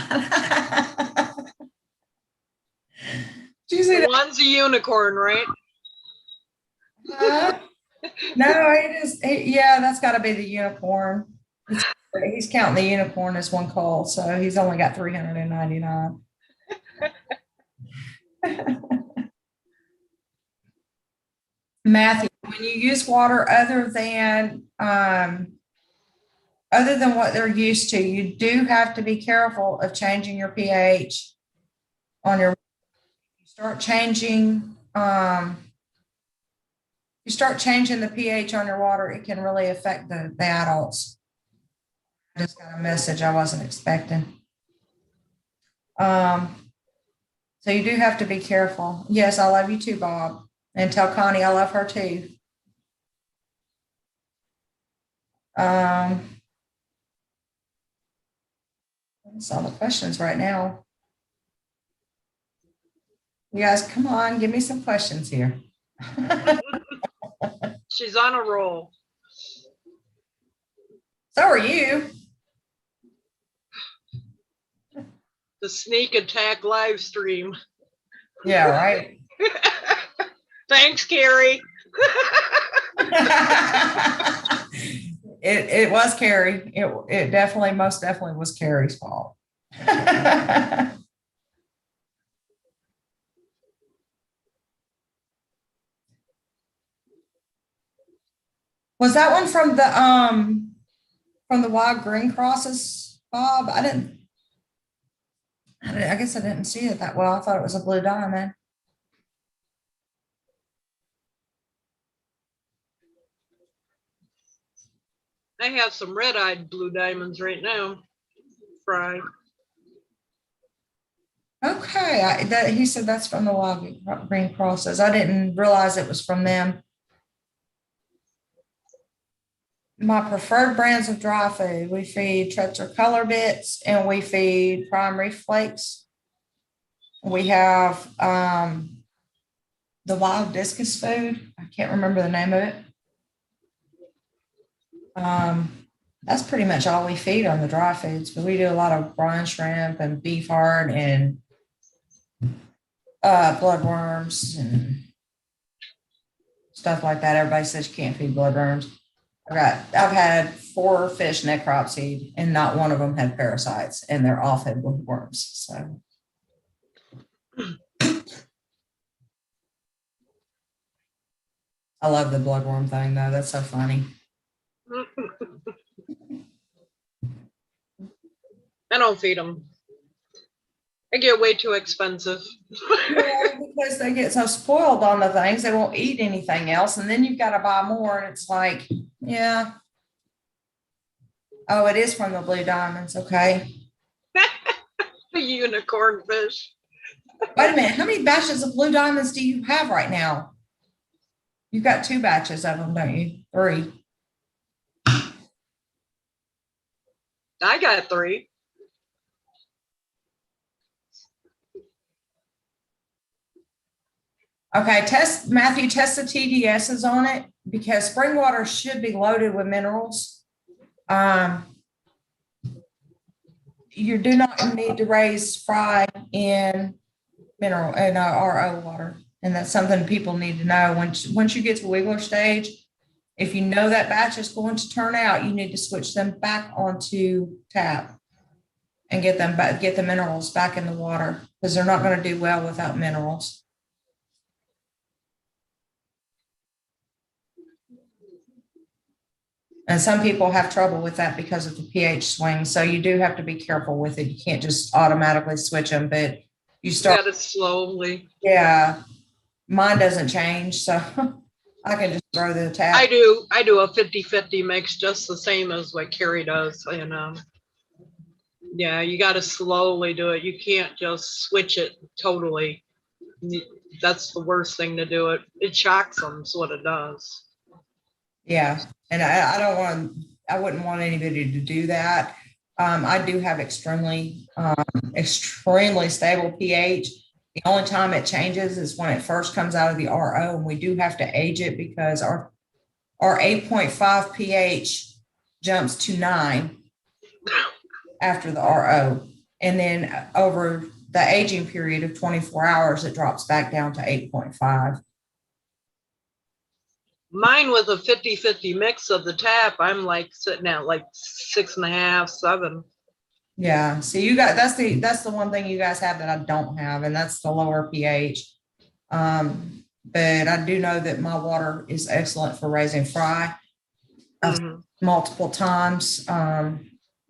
The one's a unicorn, right? No, it is. Yeah, that's got to be the unicorn. He's counting the unicorn as one call, so he's only got 399. Matthew, when you use water other than what they're used to, you do have to be careful of changing your pH on your. You start changing the pH on your water, it can really affect the adults. I just got a message I wasn't expecting. So you do have to be careful. Yes, I love you too, Bob. And tell Connie I love her too. That's all the questions right now. You guys, come on, give me some questions here. She's on a roll. So are you. The sneak attack live stream. Yeah, right. Thanks, Carrie. It was Carrie. It definitely, most definitely was Carrie's fault. Was that one from the wild green crosses, Bob? I guess I didn't see it that well. I thought it was a blue diamond. I have some red-eyed blue diamonds right now. Fry. Okay, he said that's from the wild green crosses. I didn't realize it was from them. My preferred brands of dry food, we feed Tretzer Color Bits and we feed Prime Reef Flakes. We have the wild discus food. I can't remember the name of it. That's pretty much all we feed on the dry foods, but we do a lot of brine shrimp and beef heart and bloodworms and stuff like that. Everybody says you can't feed bloodworms. I've had 4 fish necropsied and not one of them had parasites and they're all fed with worms. So I love the bloodworm thing though. That's so funny. I don't feed them. I get way too expensive. Yeah, because they get so spoiled on the things, they won't eat anything else. And then you've got to buy more. And it's like, yeah. Oh, it is from the blue diamonds. Okay. The unicorn fish. Wait a minute. How many batches of blue diamonds do you have right now? You've got 2 batches of them, don't you? 3. I got 3. Okay, Matthew, test the TDSs on it because spring water should be loaded with minerals. You do not need to raise fry in mineral and RO water. And that's something people need to know. Once you get to wiggler stage, if you know that batch is going to turn out, you need to switch them back onto tap and get the minerals back in the water because they're not going to do well without minerals. And some people have trouble with that because of the pH swing. So you do have to be careful with it. You can't just automatically switch them, but you start. Got it slowly. Yeah. Mine doesn't change. So I can just throw the tap. I do a 50-50 mix just the same as what Carrie does. And yeah, you got to slowly do it. You can't just switch it totally. That's the worst thing to do. It shocks them is what it does. Yeah. And I wouldn't want anybody to do that. I do have extremely stable pH. The only time it changes is when it first comes out of the RO, and we do have to age it because our 8.5 pH jumps to 9 after the RO. And then over the aging period of 24 hours, it drops back down to 8.5. Mine was a 50-50 mix of the tap. I'm like sitting at like 6.5, 7. Yeah. So that's the one thing you guys have that I don't have, and that's the lower pH. But I do know that my water is excellent for raising fry. Multiple times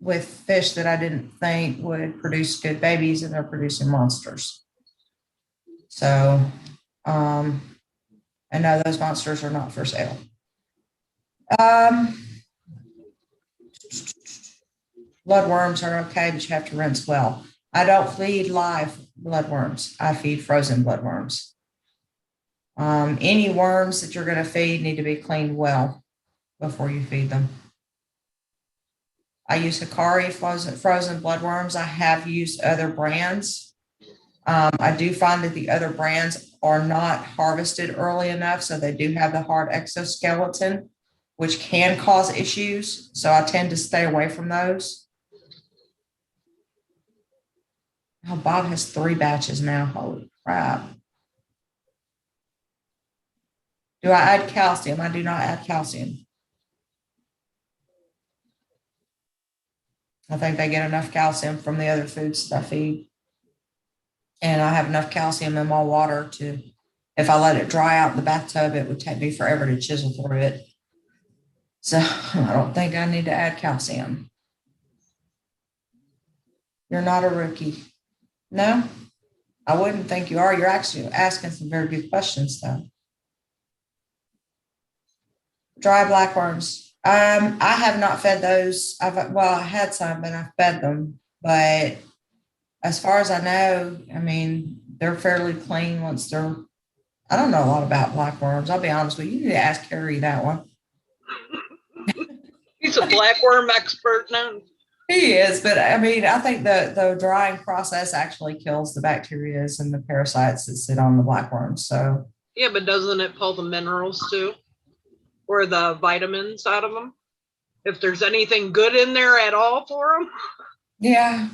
with fish that I didn't think would produce good babies, and they're producing monsters. So I know those monsters are not for sale. Bloodworms are okay, but you have to rinse well. I don't feed live bloodworms. I feed frozen bloodworms. Any worms that you're going to feed need to be cleaned well before you feed them. I use Hikari frozen bloodworms. I have used other brands. I do find that the other brands are not harvested early enough, so they do have the hard exoskeleton, which can cause issues. So I tend to stay away from those. Oh, Bob has 3 batches now. Holy crap. Do I add calcium? I do not add calcium. I think they get enough calcium from the other foods that I feed. And I have enough calcium in my water to, if I let it dry out in the bathtub, it would take me forever to chisel through it. So I don't think I need to add calcium. You're not a rookie. No, I wouldn't think you are. You're actually asking some very good questions, though. Dry blackworms. I have not fed those. I had some, but I fed them. But as far as I know, I mean, they're fairly clean once they're. I don't know a lot about blackworms. I'll be honest with you. You need to ask Carrie that one. He's a blackworm expert now. He is, but I mean, I think the drying process actually kills the bacteria and the parasites that sit on the blackworms. So yeah, but doesn't it pull the minerals too, or the vitamins out of them? If there's anything good in there at all for them. Yeah,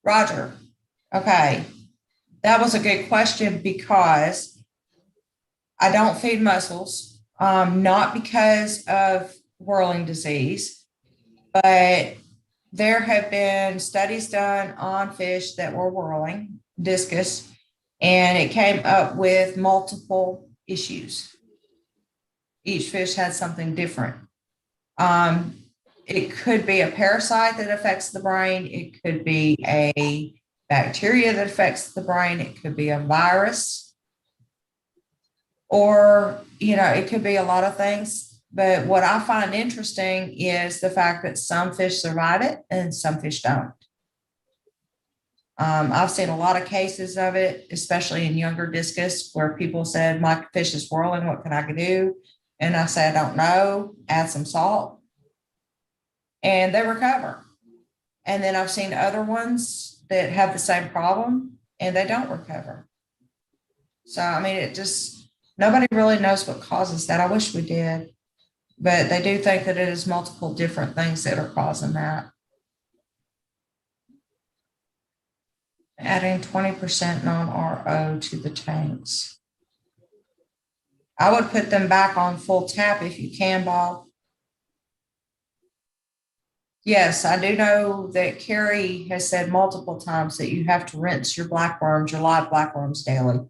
Roger. Okay, that was a good question because I don't feed mussels, not because of whirling disease, but there have been studies done on fish that were whirling discus, and it came up with multiple issues. Each fish had something different. It could be a parasite that affects the brain. It could be a bacteria that affects the brain. It could be a virus, or, it could be a lot of things. But what I find interesting is the fact that some fish survive it and some fish don't. I've seen a lot of cases of it, especially in younger discus, where people said, my fish is whirling, what can I do? And I say, I don't know, add some salt. And they recover. And then I've seen other ones that have the same problem and they don't recover. So, I mean, nobody really knows what causes that. I wish we did. But they do think that it is multiple different things that are causing that. Adding 20% non-RO to the tanks. I would put them back on full tap if you can, Bob. Yes, I do know that Carrie has said multiple times that you have to rinse your live blackworms daily.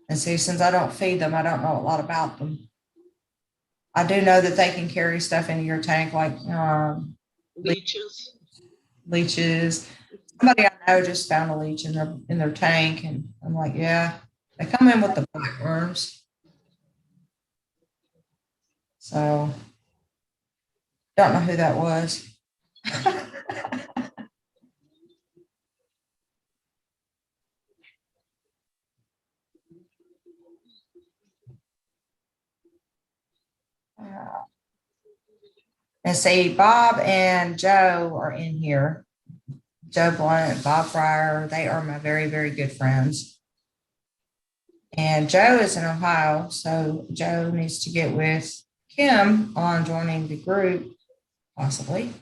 And see, since I don't feed them, I don't know a lot about them. I do know that they can carry stuff into your tank like leeches. Somebody I know just found a leech in their tank, and I'm like, yeah, they come in with the blackworms. So don't know who that was. And see, Bob and Joe are in here. Joe Blunt, Bob Fryer, they are my very, very good friends. And Joe is in Ohio, so Joe needs to get with Kim on joining the group, possibly.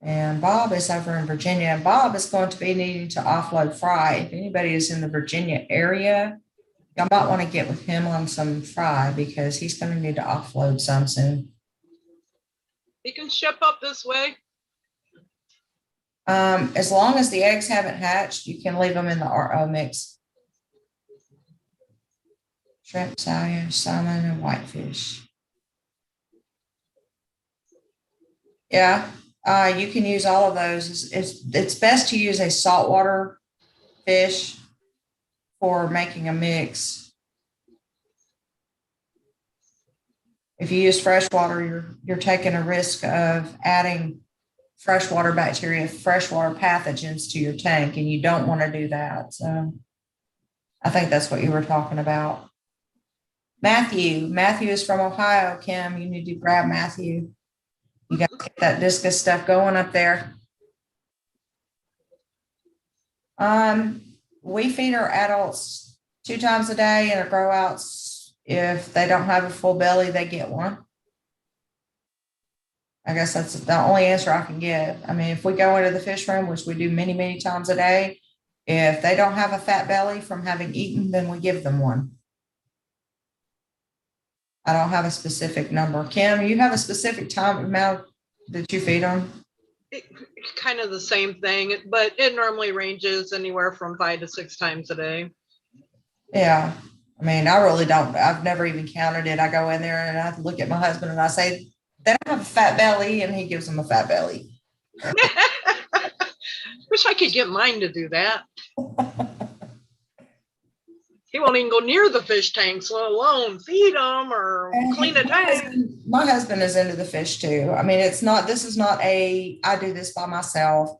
And Bob is over in Virginia. Bob is going to be needing to offload fry. If anybody is in the Virginia area, y'all might want to get with him on some fry because he's going to need to offload some soon. He can ship up this way. As long as the eggs haven't hatched, you can leave them in the RO mix. Shrimp, salmon, and whitefish. Yeah, you can use all of those. It's best to use a saltwater fish for making a mix. If you use freshwater, you're taking a risk of adding freshwater bacteria, freshwater pathogens to your tank, and you don't want to do that. So I think that's what you were talking about. Matthew is from Ohio. Kim, you need to grab Matthew. You got to get that discus stuff going up there. We feed our adults 2 times a day, and our grow outs, if they don't have a full belly, they get one. I guess that's the only answer I can give. I mean, if we go into the fish room, which we do many, many times a day, if they don't have a fat belly from having eaten, then we give them one. I don't have a specific number. Kim, you have a specific time amount that you feed them? Kind of the same thing, but it normally ranges anywhere from 5 to 6 times a day. Yeah. I mean, I really don't. I've never even counted it. I go in there and I look at my husband and I say, they don't have a fat belly, and he gives them a fat belly. Wish I could get mine to do that. He won't even go near the fish tanks, let alone feed them or clean a tank. My husband is into the fish too. I mean, this is not I do this by myself.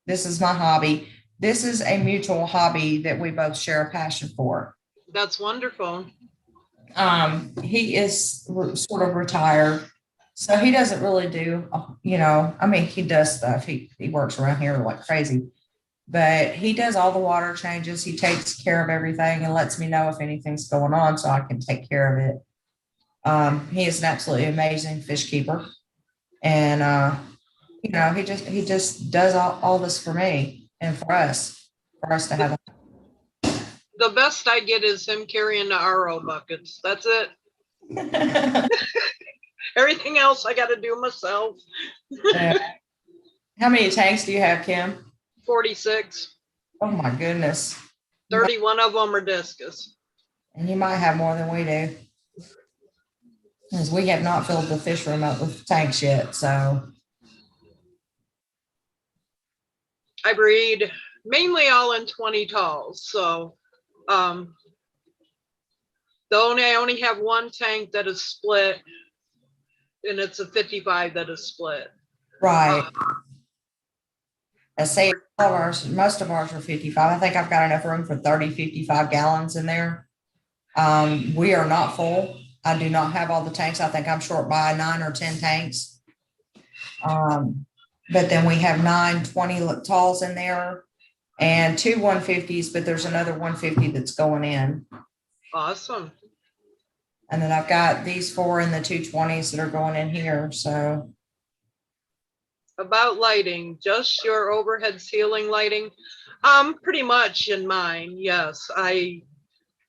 This is my hobby. This is a mutual hobby that we both share a passion for. That's wonderful. He is sort of retired, so he doesn't really do, I mean, he does stuff. He works around here like crazy, but he does all the water changes. He takes care of everything and lets me know if anything's going on so I can take care of it. He is an absolutely amazing fish keeper. And, he just does all this for me and for us to have. The best I get is him carrying the RO buckets. That's it. Everything else I got to do myself. How many tanks do you have, Kim? 46. Oh my goodness. 31 of them are discus. And you might have more than we do, because we have not filled the fish room up with tanks yet. So I breed mainly all in 20 talls. So I only have one tank that is split, and it's a 55 that is split. right. I say most of ours are 55. I think I've got enough room for 30, 55 gallons in there. We are not full. I do not have all the tanks. I think I'm short by 9 or 10 tanks. But then we have 9 20 talls in there and 2 150s, but there's another 150 that's going in. Awesome. And then I've got these 4 in the 220s that are going in here. So about lighting, just your overhead ceiling lighting. Pretty much in mine, yes.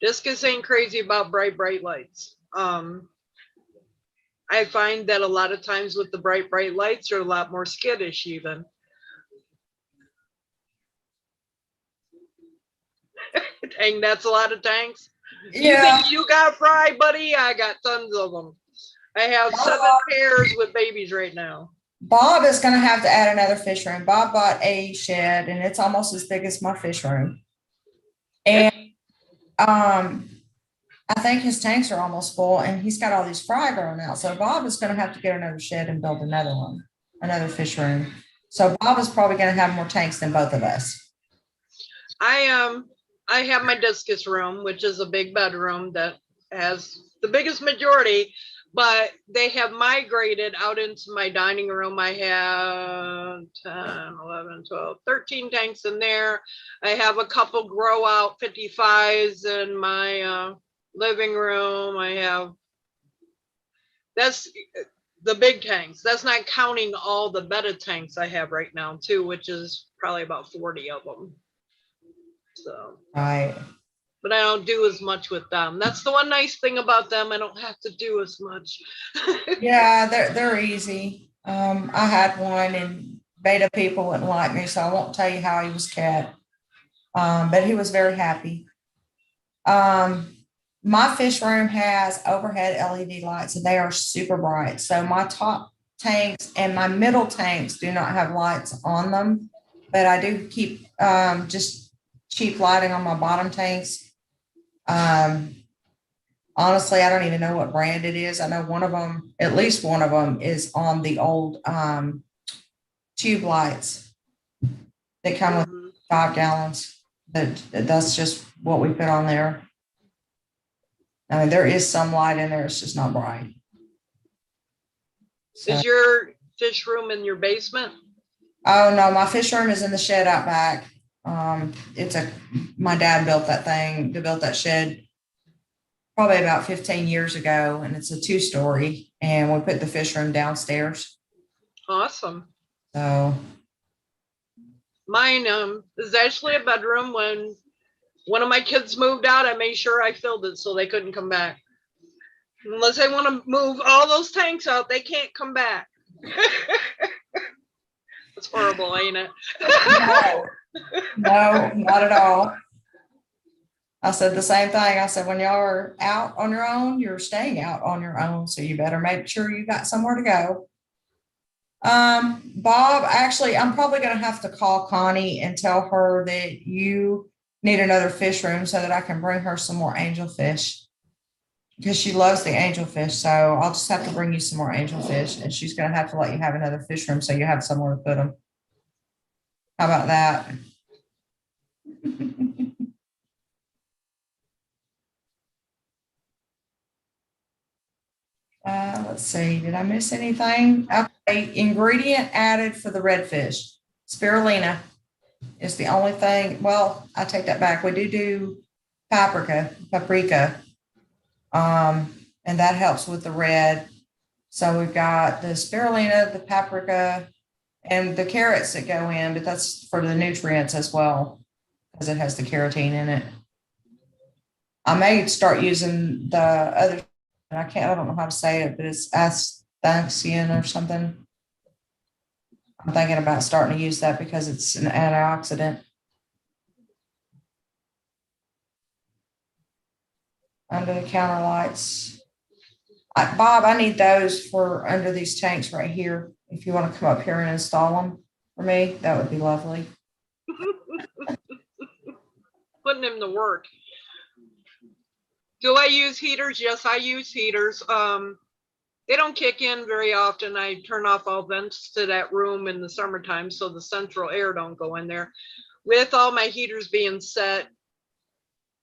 Discus ain't crazy about bright lights. I find that a lot of times with the bright lights are a lot more skittish even. Dang, that's a lot of tanks. yeah. You think you got fried, buddy? I got tons of them. I have 7 pairs with babies right now. Bob is going to have to add another fish room. Bob bought a shed, and it's almost as big as my fish room. And I think his tanks are almost full, and he's got all these fry growing out. So Bob is going to have to get another shed and build another one, another fish room. So Bob is probably going to have more tanks than both of us. I have my discus room, which is a big bedroom that has the biggest majority, but they have migrated out into my dining room. I have 10, 11, 12, 13 tanks in there. I have a couple grow out 55s in my living room. That's the big tanks. That's not counting all the betta tanks I have right now too, which is probably about 40 of them. So, right. But I don't do as much with them. That's the one nice thing about them. I don't have to do as much. Yeah, they're easy. I had one, and beta people wouldn't like me, so I won't tell you how he was kept. But he was very happy. My fish room has overhead LED lights, and they are super bright. So my top tanks and my middle tanks do not have lights on them, but I do keep just cheap lighting on my bottom tanks. Honestly, I don't even know what brand it is. I know one of them, at least one of them, is on the old tube lights that come with 5 gallons. That's just what we put on there. I mean, there is some light in there. It's just not bright. So, Is your fish room in your basement? oh no, my fish room is in the shed out back. My dad built that thing. They built that shed probably about 15 years ago, and it's a 2-story. And we put the fish room downstairs. Awesome. So Mine is actually a bedroom. When one of my kids moved out, I made sure I filled it so they couldn't come back. Unless they want to move all those tanks out, they can't come back. It's horrible, ain't it? no, not at all. I said the same thing. I said, when y'all are out on your own, you're staying out on your own. So you better make sure you got somewhere to go. Bob, actually, I'm probably going to have to call Connie and tell her that you need another fish room so that I can bring her some more angelfish, because she loves the angelfish. So I'll just have to bring you some more angelfish, and she's going to have to let you have another fish room so you have somewhere to put them. How about that? Let's see, did I miss anything? Okay, ingredient added for the redfish. Spirulina is the only thing. Well, I take that back. We do paprika. And that helps with the red. So we've got the spirulina, the paprika, and the carrots that go in, but that's for the nutrients as well, because it has the carotene in it. I may start using the other, I don't know how to say it, but it's astaxanthin or something. I'm thinking about starting to use that because it's an antioxidant. Under the counter lights. Bob, I need those for under these tanks right here. If you want to come up here and install them for me, that would be lovely. Putting him to work. Do I use heaters? Yes, I use heaters. They don't kick in very often. I turn off all vents to that room in the summertime so the central air don't go in there. With all my heaters being set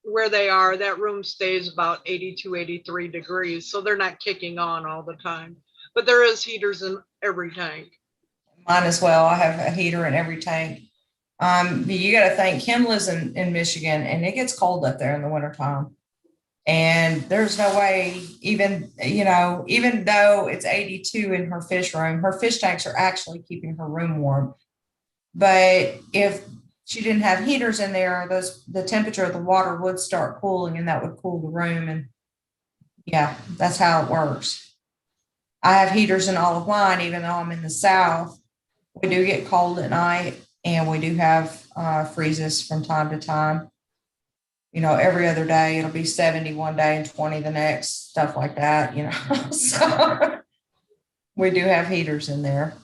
where they are, that room stays about 82, 83 degrees. So they're not kicking on all the time. But there is heaters in every tank. Mine as well. I have a heater in every tank. You got to think, Kim lives in Michigan, and it gets cold up there in the wintertime. And there's no way, even though it's 82 in her fish room, her fish tanks are actually keeping her room warm. But if she didn't have heaters in there, the temperature of the water would start cooling, and that would cool the room. And yeah, that's how it works. I have heaters in all of mine, even though I'm in the South. We do get cold at night, and we do have freezes from time to time. Every other day it'll be 70 one day and 20 the next, stuff like that, So we do have heaters in there.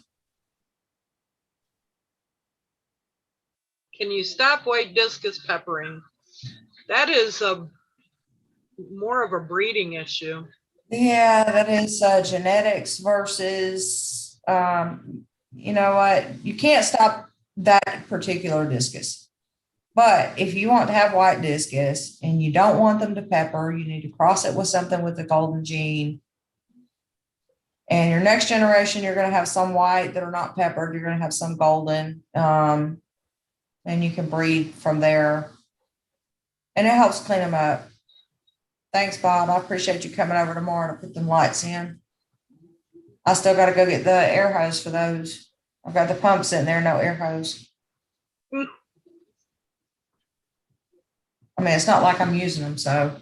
Can you stop white discus peppering? That is more of a breeding issue. Yeah, that is genetics versus, you know what? You can't stop that particular discus. But if you want to have white discus and you don't want them to pepper, you need to cross it with something with the golden gene. And your next generation, you're going to have some white that are not peppered. You're going to have some golden. And you can breed from there. And it helps clean them up. Thanks, Bob. I appreciate you coming over tomorrow to put them lights in. I still got to go get the air hose for those. I've got the pumps in there, no air hose. I mean, it's not like I'm using them, so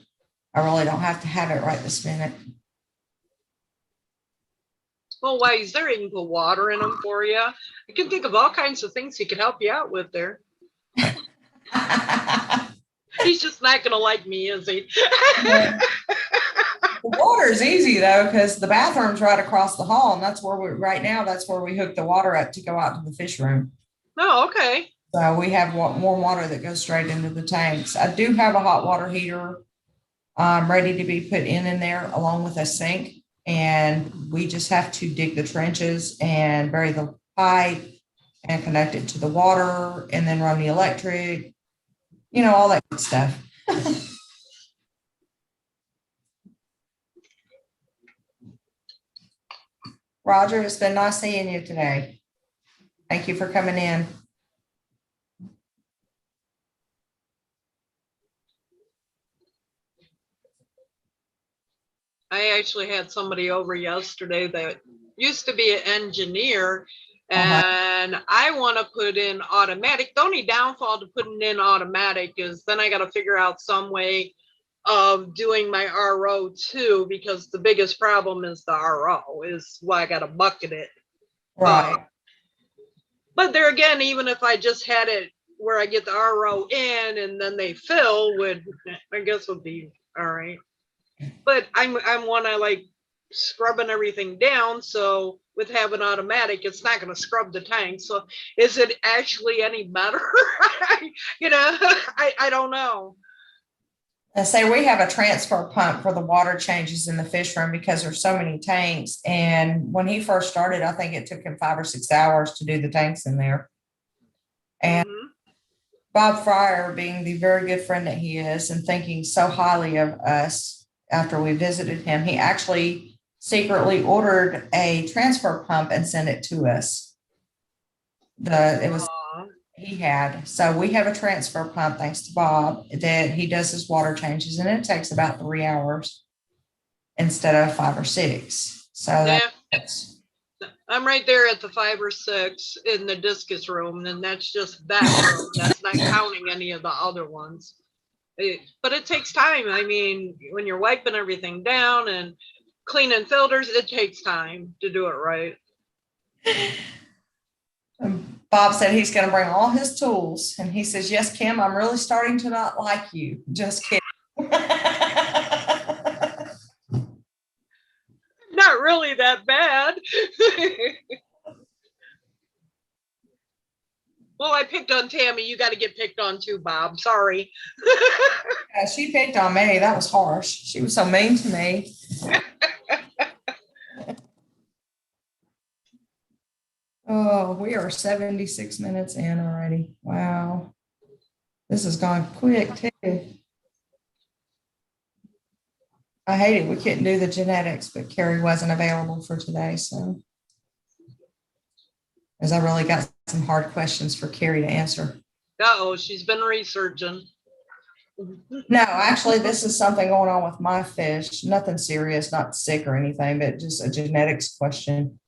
I really don't have to have it right this minute. Well, why is there? You can put water in them for you. I can think of all kinds of things he could help you out with there. He's just not going to like me, is he? The water is easy, though, because the bathroom's right across the hall, and that's where that's where we hook the water up to go out to the fish room. Oh, okay. So we have warm water that goes straight into the tanks. I do have a hot water heater ready to be put in there along with a sink. And we just have to dig the trenches and bury the pipe and connect it to the water and then run the electric, all that good stuff. Roger, it's been nice seeing you today. Thank you for coming in. I actually had somebody over yesterday that used to be an engineer, Uh-huh. and I want to put in automatic. The only downfall to putting in automatic is then I got to figure out some way of doing my RO too, because the biggest problem is the RO is why I got to bucket it. Right. But there again, even if I just had it where I get the RO in and then they fill, I guess would be all right. But I'm one I like scrubbing everything down. So with having automatic, it's not going to scrub the tank. So is it actually any better? I don't know. And say we have a transfer pump for the water changes in the fish room because there's so many tanks. And when he first started, I think it took him 5 or 6 hours to do the tanks in there. And Bob Fryer, being the very good friend that he is and thinking so highly of us after we visited him, he actually secretly ordered a transfer pump and sent it to us. It was he had. So we have a transfer pump, thanks to Bob, that he does his water changes, and it takes about 3 hours instead of 5 or 6. So Yeah, that's I'm right there at the 5 or 6 in the discus room, and that's just that room. That's not counting any of the other ones. But it takes time. I mean, when you're wiping everything down and cleaning filters, it takes time to do it right. Bob said he's going to bring all his tools. And he says, yes, Kim, I'm really starting to not like you. Just kidding. Not really that bad. Well, I picked on Tammy. You got to get picked on too, Bob. Sorry. Yeah, she picked on me. That was harsh. She was so mean to me. Oh, we are 76 minutes in already. Wow. This has gone quick too. I hate it. We couldn't do the genetics, but Carrie wasn't available for today. So, as I really got some hard questions for Carrie to answer. Uh-oh, she's been researching. No, actually, this is something going on with my fish. Nothing serious, not sick or anything, but just a genetics question.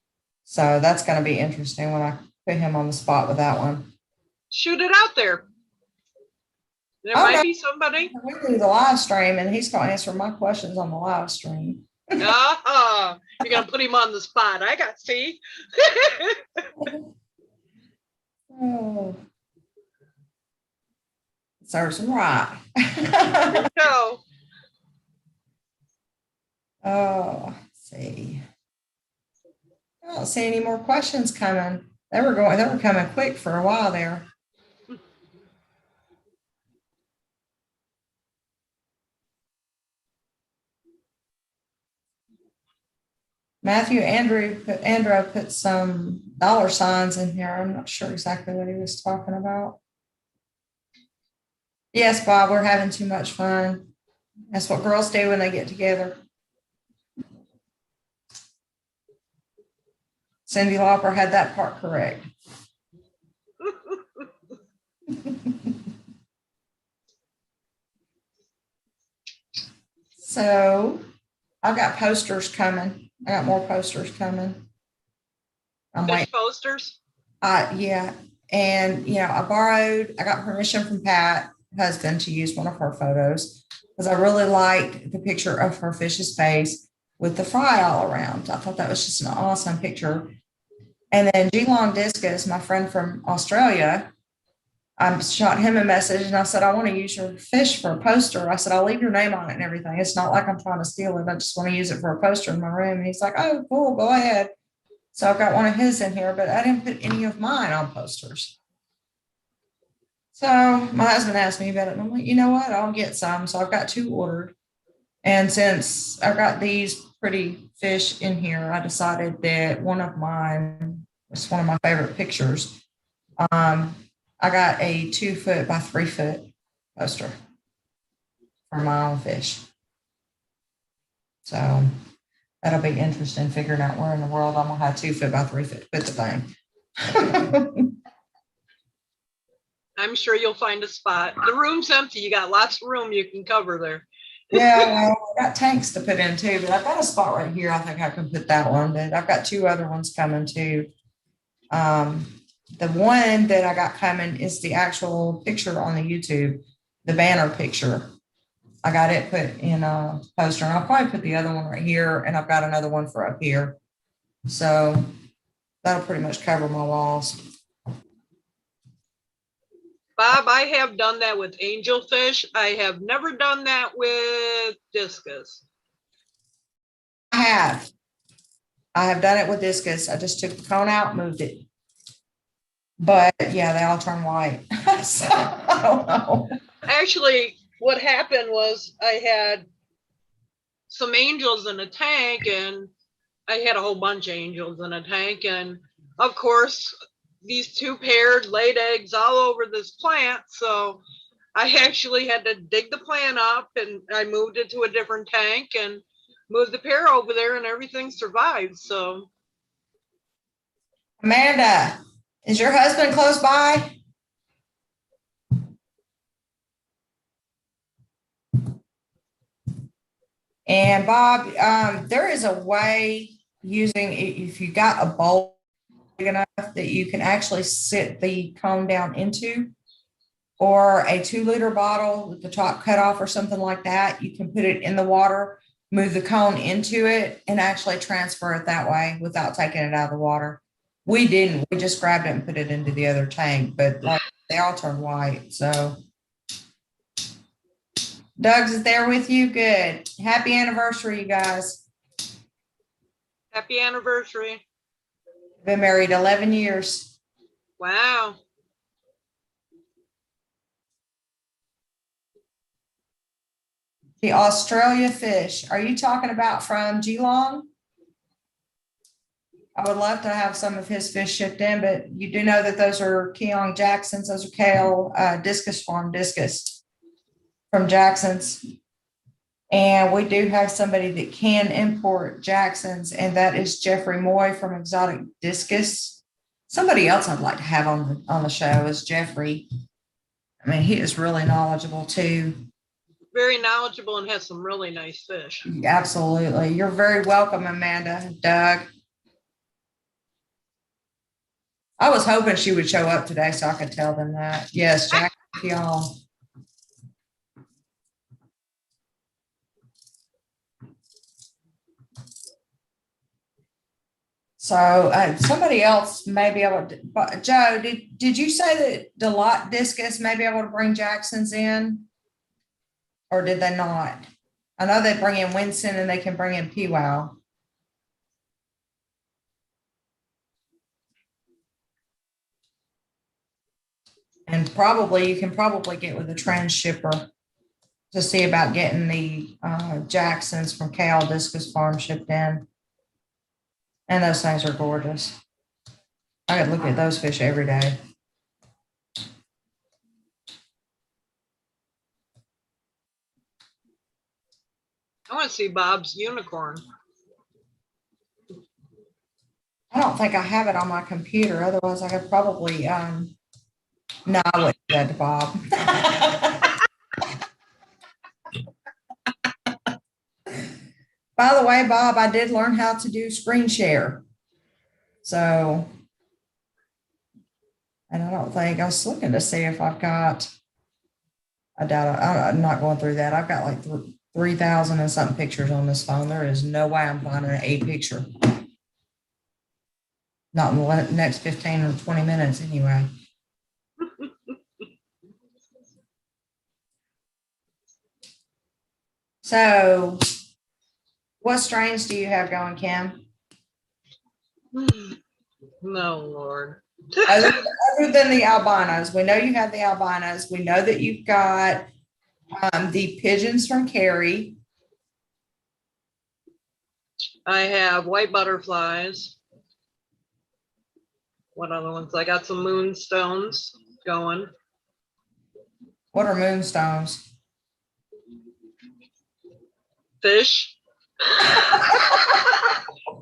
So that's going to be interesting when I put him on the spot with that one. Shoot it out there. There might be somebody. We do the live stream, and he's going to answer my questions on the live stream. You're going to put him on the spot. I got see. Oh. Serves him right. No. Oh, let's see. I don't see any more questions coming. They were coming quick for a while there. Andrew put some dollar signs in here. I'm not sure exactly what he was talking about. Yes, Bob, we're having too much fun. That's what girls do when they get together. Cindy Lauper had that part correct. So I've got posters coming. I got more posters coming. Fish posters? Yeah. And, I got permission from Pat, husband, to use one of her photos because I really liked the picture of her fish's face with the fry all around. I thought that was just an awesome picture. And then G-Long Discus, my friend from Australia, I shot him a message and I said, I want to use your fish for a poster. I said, I'll leave your name on it and everything. It's not like I'm trying to steal it. I just want to use it for a poster in my room. And he's like, oh, cool, go ahead. So I've got one of his in here, but I didn't put any of mine on posters. So my husband asked me about it, and I'm like, you know what? I'll get some. So I've got 2 ordered. And since I've got these pretty fish in here, I decided that one of mine was one of my favorite pictures. I got a 2 foot by 3 foot poster for my own fish. So That'll be interesting figuring out where in the world I'm gonna have 2 foot by 3 foot to put the thing. I'm sure you'll find a spot. The room's empty. You got lots of room you can cover there. Yeah, well, I got tanks to put in too, but I've got a spot right here. I think I can put that one, but I've got 2 other ones coming too. The one that I got coming is the actual picture on the YouTube, the banner picture. I got it put in a poster, and I'll probably put the other one right here, and I've got another one for up here. So that'll pretty much cover my walls. Bob, I have done that with angelfish. I have never done that with discus. I have done it with discus. I just took the cone out, moved it. But yeah, they all turn white. So I don't know. Actually, what happened was I had some angels in a tank, and I had a whole bunch of angels in a tank. And of course, these 2 paired laid eggs all over this plant. So I actually had to dig the plant up, and I moved it to a different tank and moved the pair over there, and everything survived. So Amanda, is your husband close by? And Bob, there is a way using, if you got a bowl big enough that you can actually sit the cone down into, or a 2 liter bottle with the top cut off or something like that. You can put it in the water, move the cone into it, and actually transfer it that way without taking it out of the water. We didn't. We just grabbed it and put it into the other tank, but like they all turn white. So Doug's is there with you. Good. Happy anniversary, you guys. happy anniversary. Been married 11 years. Wow. The Australia fish. Are you talking about from Geelong? I would love to have some of his fish shipped in, but you do know that those are Keong Jackson's. Those are Kale Discus Farm Discus from Jackson's. And we do have somebody that can import Jackson's, and that is Jeffrey Moy from Exotic Discus. Somebody else I'd like to have on the show is Jeffrey. I mean, he is really knowledgeable too. Very knowledgeable and has some really nice fish. Absolutely. You're very welcome, Amanda. Doug. I was hoping she would show up today so I could tell them that. Yes, Jack, y'all. So somebody else may be able to, but Joe, did you say that Delot Discus may be able to bring Jackson's in? Or did they not? I know they bring in Winston and they can bring in Pewow. And probably you can probably get with a transshipper to see about getting the Jacksons from Kale Discus Farm shipped in. And those things are gorgeous. I could look at those fish every day. I want to see Bob's unicorn. I don't think I have it on my computer. Otherwise, I could probably, no, I wouldn't do that to Bob. By the way, Bob, I did learn how to do screen share. So, and I don't think, I was looking to see if I've got, I doubt it. I'm not going through that. I've got like 3,000 and something pictures on this phone. There is no way I'm finding a picture. Not in the next 15 or 20 minutes anyway. So what strains do you have going, Kim? No, Lord. other than the albinos, we know you have the albinos. We know that you've got the pigeons from Carrie. I have white butterflies. What other ones? I got some moonstones going. What are moonstones? Fish.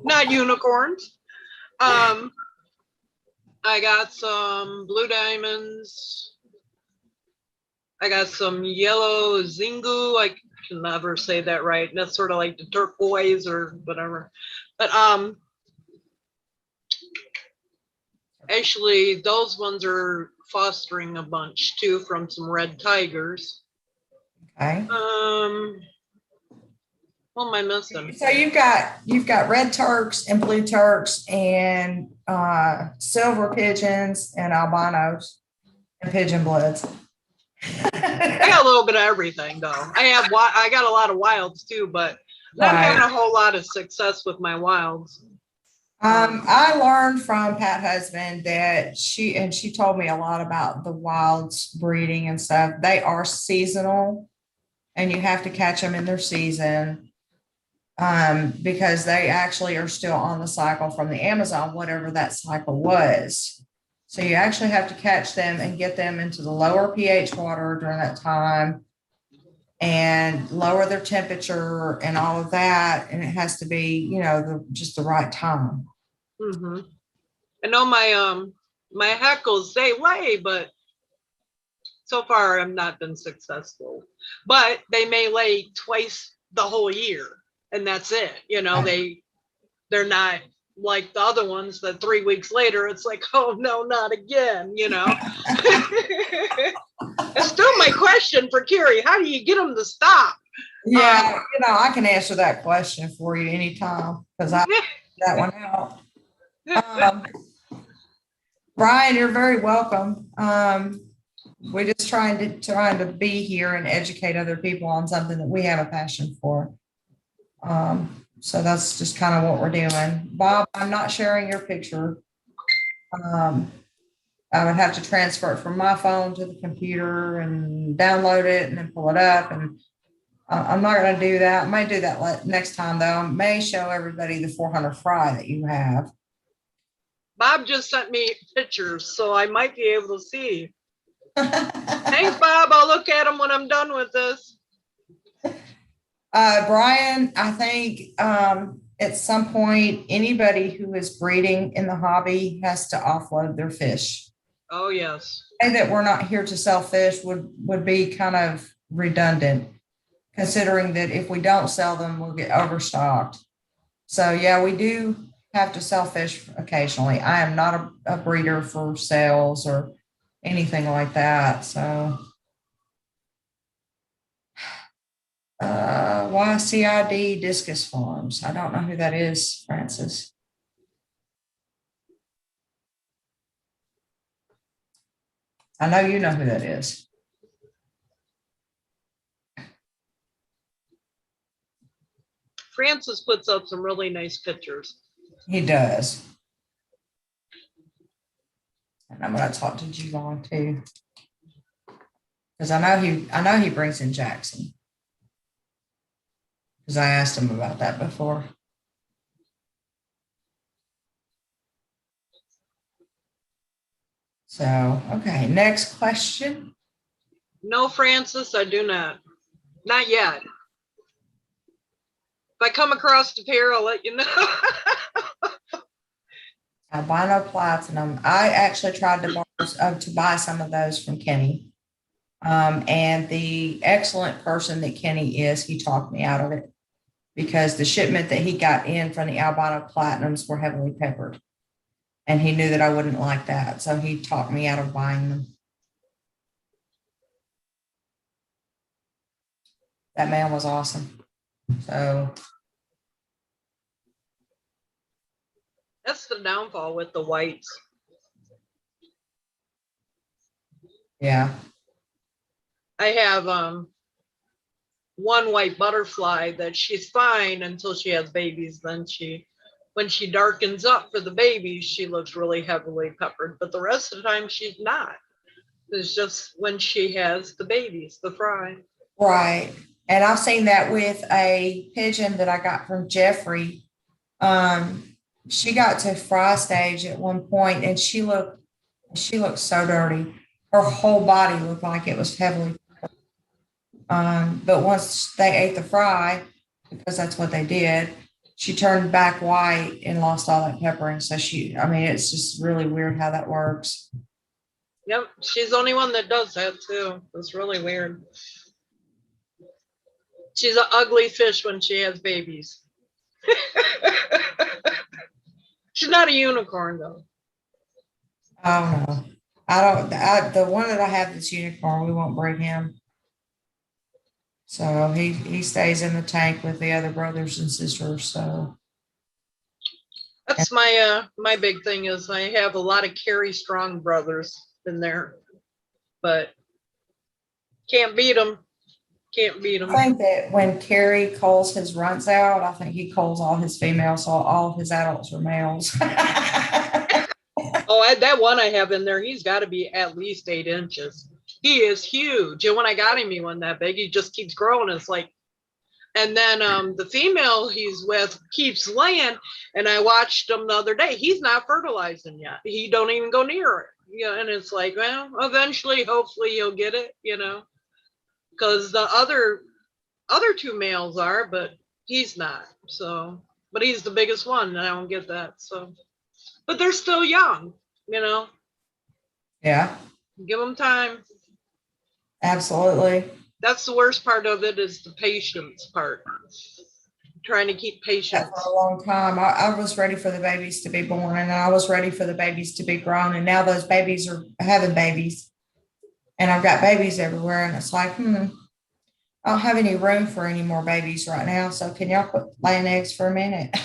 Not unicorns. I got some blue diamonds. I got some yellow zingu. I can never say that right. That's sort of like the turquoise or whatever. But actually, those ones are fostering a bunch too from some red tigers. Okay. What am I missing? So you've got red Turks and blue Turks and silver pigeons and albinos and pigeon bloods. I got a little bit of everything though. I got a lot of wilds too, but not having a whole lot of success with my wilds. I learned from Pat Husband that she told me a lot about the wilds breeding and stuff. They are seasonal and you have to catch them in their season. Because they actually are still on the cycle from the Amazon, whatever that cycle was. So you actually have to catch them and get them into the lower pH water during that time and lower their temperature and all of that. And it has to be, just the right time. Mm-hmm. I know my heckles, they lay, but so far I've not been successful. But they may lay twice the whole year. And that's it. They're not like the other ones that 3 weeks later it's like, oh no, not again. It's still my question for Carrie. How do you get them to stop? Yeah, I can answer that question for you anytime because I that one out. Brian, you're very welcome. We're just trying to be here and educate other people on something that we have a passion for. So that's just kind of what we're doing. Bob, I'm not sharing your picture. I would have to transfer it from my phone to the computer and download it and then pull it up. And I'm not going to do that. I might do that next time, though. I may show everybody the 400 fry that you have. Bob just sent me pictures, so I might be able to see. Thanks, Bob. I'll look at them when I'm done with this. Brian, I think at some point, anybody who is breeding in the hobby has to offload their fish. Oh, yes. Say that we're not here to sell fish would be kind of redundant, considering that if we don't sell them, we'll get overstocked. So, yeah, we do have to sell fish occasionally. I am not a breeder for sales or anything like that. So. YCID Discus Farms. I don't know who that is, Francis. I know you know who that is. Francis puts up some really nice pictures. He does. And I'm going to talk to G-Long too. Because I know he brings in Jackson. Because I asked him about that before. So, okay, next question. No, Francis, I do not. Not yet. If I come across the pair, I'll let you know. Albino platinum. I actually tried to buy some of those from Kenny. And the excellent person that Kenny is, he talked me out of it because the shipment that he got in from the albino platinums were heavily peppered. And he knew that I wouldn't like that. So he talked me out of buying them. That man was awesome. So. That's the downfall with the whites. Yeah. I have one white butterfly that she's fine until she has babies. Then when she darkens up for the babies, she looks really heavily peppered. But the rest of the time, she's not. It's just when she has the babies, the fry. Right. And I've seen that with a pigeon that I got from Jeffrey. She got to fry stage at one point and she looked so dirty. Her whole body looked like it was heavily. But once they ate the fry, because that's what they did. She turned back white and lost all that peppering. So I mean, it's just really weird how that works. Yep, she's the only one that does that too. It's really weird. She's an ugly fish when she has babies. She's not a unicorn though. Oh no. The one that I have that's unicorn, we won't bring him. So he stays in the tank with the other brothers and sisters. So That's my big thing is I have a lot of Carrie Strong brothers in there, but can't beat them. Can't beat them. I think that when Kerry calls his runts out, I think he calls all his females, so all his adults are males. Oh, that one I have in there, he's got to be at least 8 inches. He is huge. And when I got him, he wasn't that big. He just keeps growing. It's like, and then the female he's with keeps laying. And I watched him the other day. He's not fertilizing yet. He don't even go near it. Yeah, and it's like, well, eventually, hopefully, he'll get it. Because the other 2 males are, but he's not. So, but he's the biggest one, and I don't get that. So, but they're still young. Yeah, Give them time. absolutely. That's the worst part of it is the patience part. Trying to keep That patience. for a long time. I was ready for the babies to be born, and I was ready for the babies to be grown. And now those babies are having babies, and I've got babies everywhere. And it's like, I don't have any room for any more babies right now. So can y'all quit laying eggs for a minute?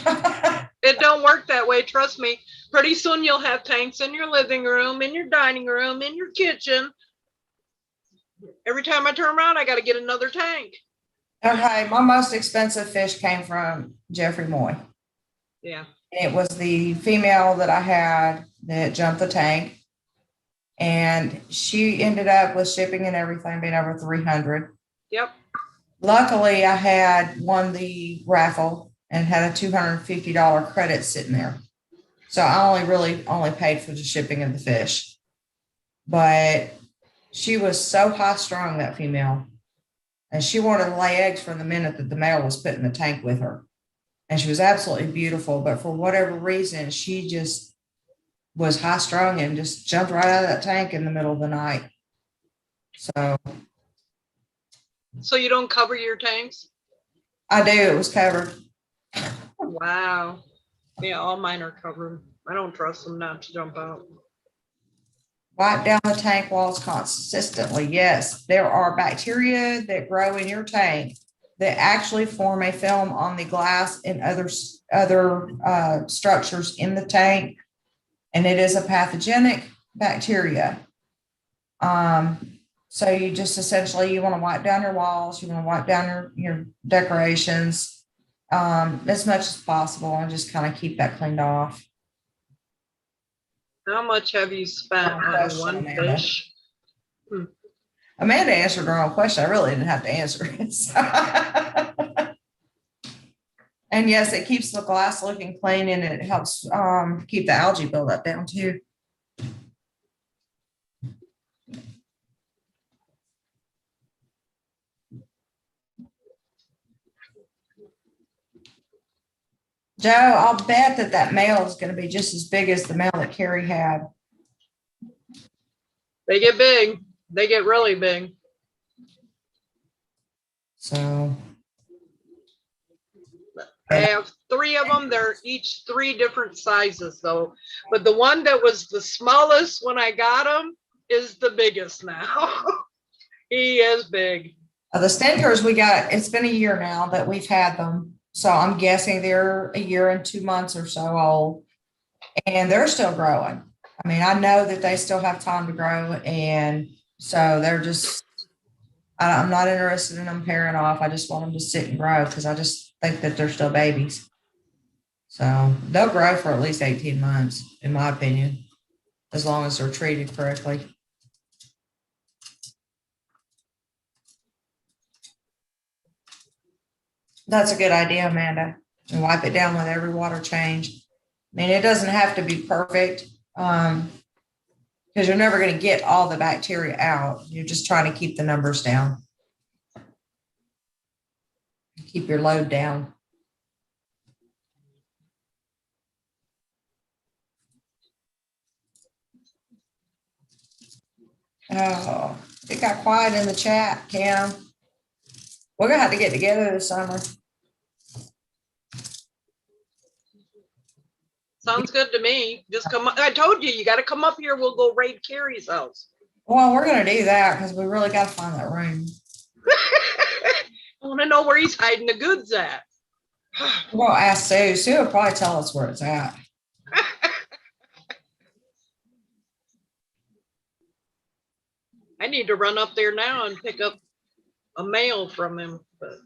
It don't work that way. Trust me. Pretty soon you'll have tanks in your living room, in your dining room, in your kitchen. Every time I turn around, I got to get another tank. Okay, my most expensive fish came from Jeffrey Moy. Yeah. It was the female that I had that jumped the tank. And she ended up with shipping and everything being over 300. Yep. Luckily, I had won the raffle and had a $250 credit sitting there. So I only paid for the shipping of the fish. But she was so high strung, that female. And she wanted to lay eggs from the minute that the male was put in the tank with her. And she was absolutely beautiful. But for whatever reason, she just was high strung and just jumped right out of that tank in the middle of the night. So you don't cover your tanks? I do. It was covered. Wow. Yeah, all mine are covered. I don't trust them not to jump out. Wipe down the tank walls consistently. Yes, there are bacteria that grow in your tank that actually form a film on the glass and other structures in the tank, and it is a pathogenic bacteria. So you just essentially you want to wipe down your walls, you want to wipe down your decorations as much as possible, and just kind of keep that cleaned off. How much have you spent on one Amanda. fish? Amanda answered her own question. I really didn't have to answer it. And yes, it keeps the glass looking clean, and it helps keep the algae buildup down too. Joe, I'll bet that male is going to be just as big as the male that Carrie had. They get big. They get really big. So I have 3 of them. They're each 3 different sizes though. But the one that was the smallest when I got him is the biggest now. He is big. The stinkers we got, it's been a year now that we've had them. So I'm guessing they're a year and 2 months or so old, and they're still growing. I mean, I know that they still have time to grow, and so they're just, I'm not interested in them pairing off. I just want them to sit and grow because I just think that they're still babies. So they'll grow for at least 18 months, in my opinion, as long as they're treated correctly. That's a good idea, Amanda. And wipe it down with every water change. I mean, it doesn't have to be perfect because you're never going to get all the bacteria out. You're just trying to keep the numbers down. keep your load down. Oh, it got quiet in the chat, Kim. We're gonna have to get together this summer. Sounds good to me. Just come up. I told you, you got to come up here. We'll go raid Carrie's house. Well, we're gonna do that because we really got to find that room. I want to know where he's hiding the goods at. We're gonna ask Sue. Sue will probably tell us where it's at. I need to run up there now and pick up a mail from him. But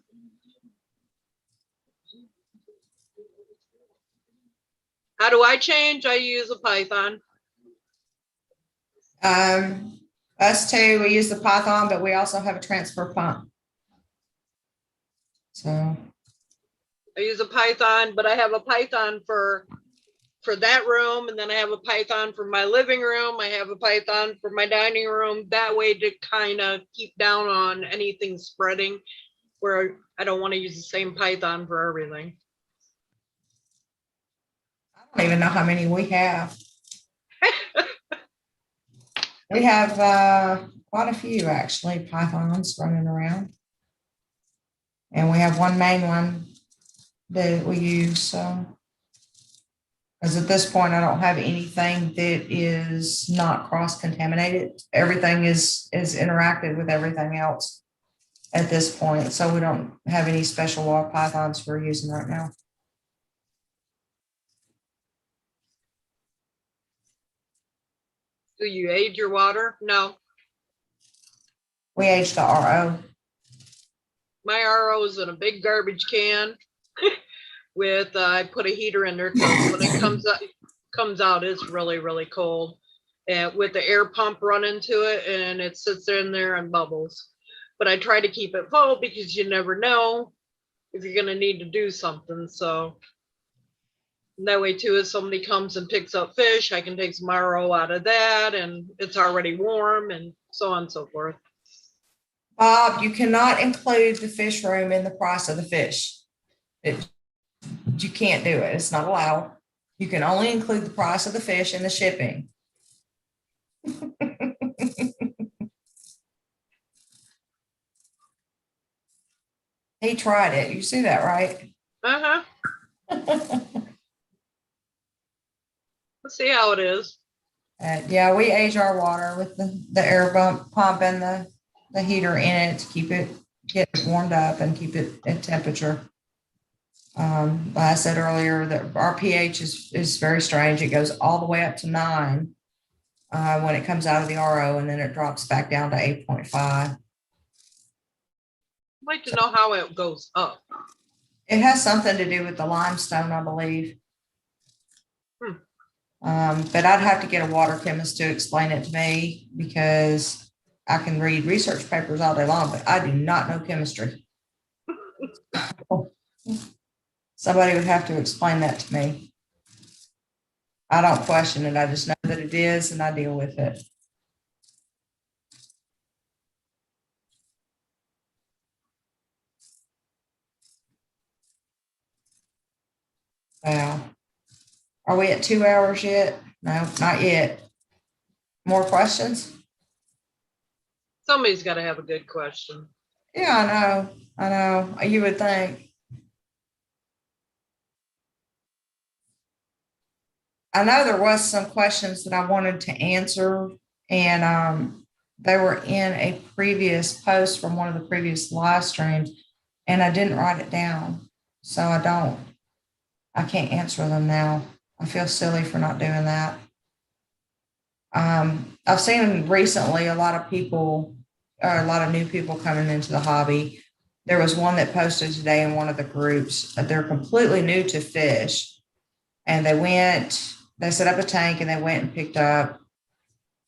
how do I change? I use a Python. Us too, we use the Python, but we also have a transfer pump. So I use a Python, but I have a Python for that room, and then I have a Python for my living room. I have a Python for my dining room. That way to kind of keep down on anything spreading, where I don't want to use the same Python for everything. I don't even know how many we have. We have quite a few actually Pythons running around, and we have one main one that we use. So, because at this point I don't have anything that is not cross-contaminated. Everything is interacted with everything else at this point. So we don't have any special water Pythons we're using right now. Do you age your water? No. We age the RO. My RO is in a big garbage can with I put a heater in there because when it comes out, it's really, really cold. And with the air pump running to it, and it sits in there and bubbles. But I try to keep it full because you never know if you're gonna need to do something. So that way too, if somebody comes and picks up fish, I can take some RO out of that, and it's already warm, and so on and so forth. Bob, you cannot include the fish room in the price of the fish. You can't do it. It's not allowed. You can only include the price of the fish and the shipping. He tried it. You see that, right? Uh-huh. Let's see how it is. Yeah, we age our water with the air pump and the heater in it to get it warmed up and keep it at temperature. Like I said earlier, that our pH is very strange. It goes all the way up to 9 when it comes out of the RO, and then it drops back down to 8.5. I'd like to know how it goes up. It has something to do with the limestone, I believe. But I'd have to get a water chemist to explain it to me, because I can read research papers all day long, but I do not know chemistry. Somebody would have to explain that to me. I don't question it. I just know that it is, and I deal with it. Wow. Are we at 2 hours yet? No, not yet. More questions? Somebody's got to have a good question. Yeah, I know. You would think. I know there was some questions that I wanted to answer, and they were in a previous post from one of the previous live streams, and I didn't write it down. So I can't answer them now. I feel silly for not doing that. I've seen recently a lot of people, or a lot of new people coming into the hobby. There was one that posted today in one of the groups. They're completely new to fish, and they set up a tank and they went and picked up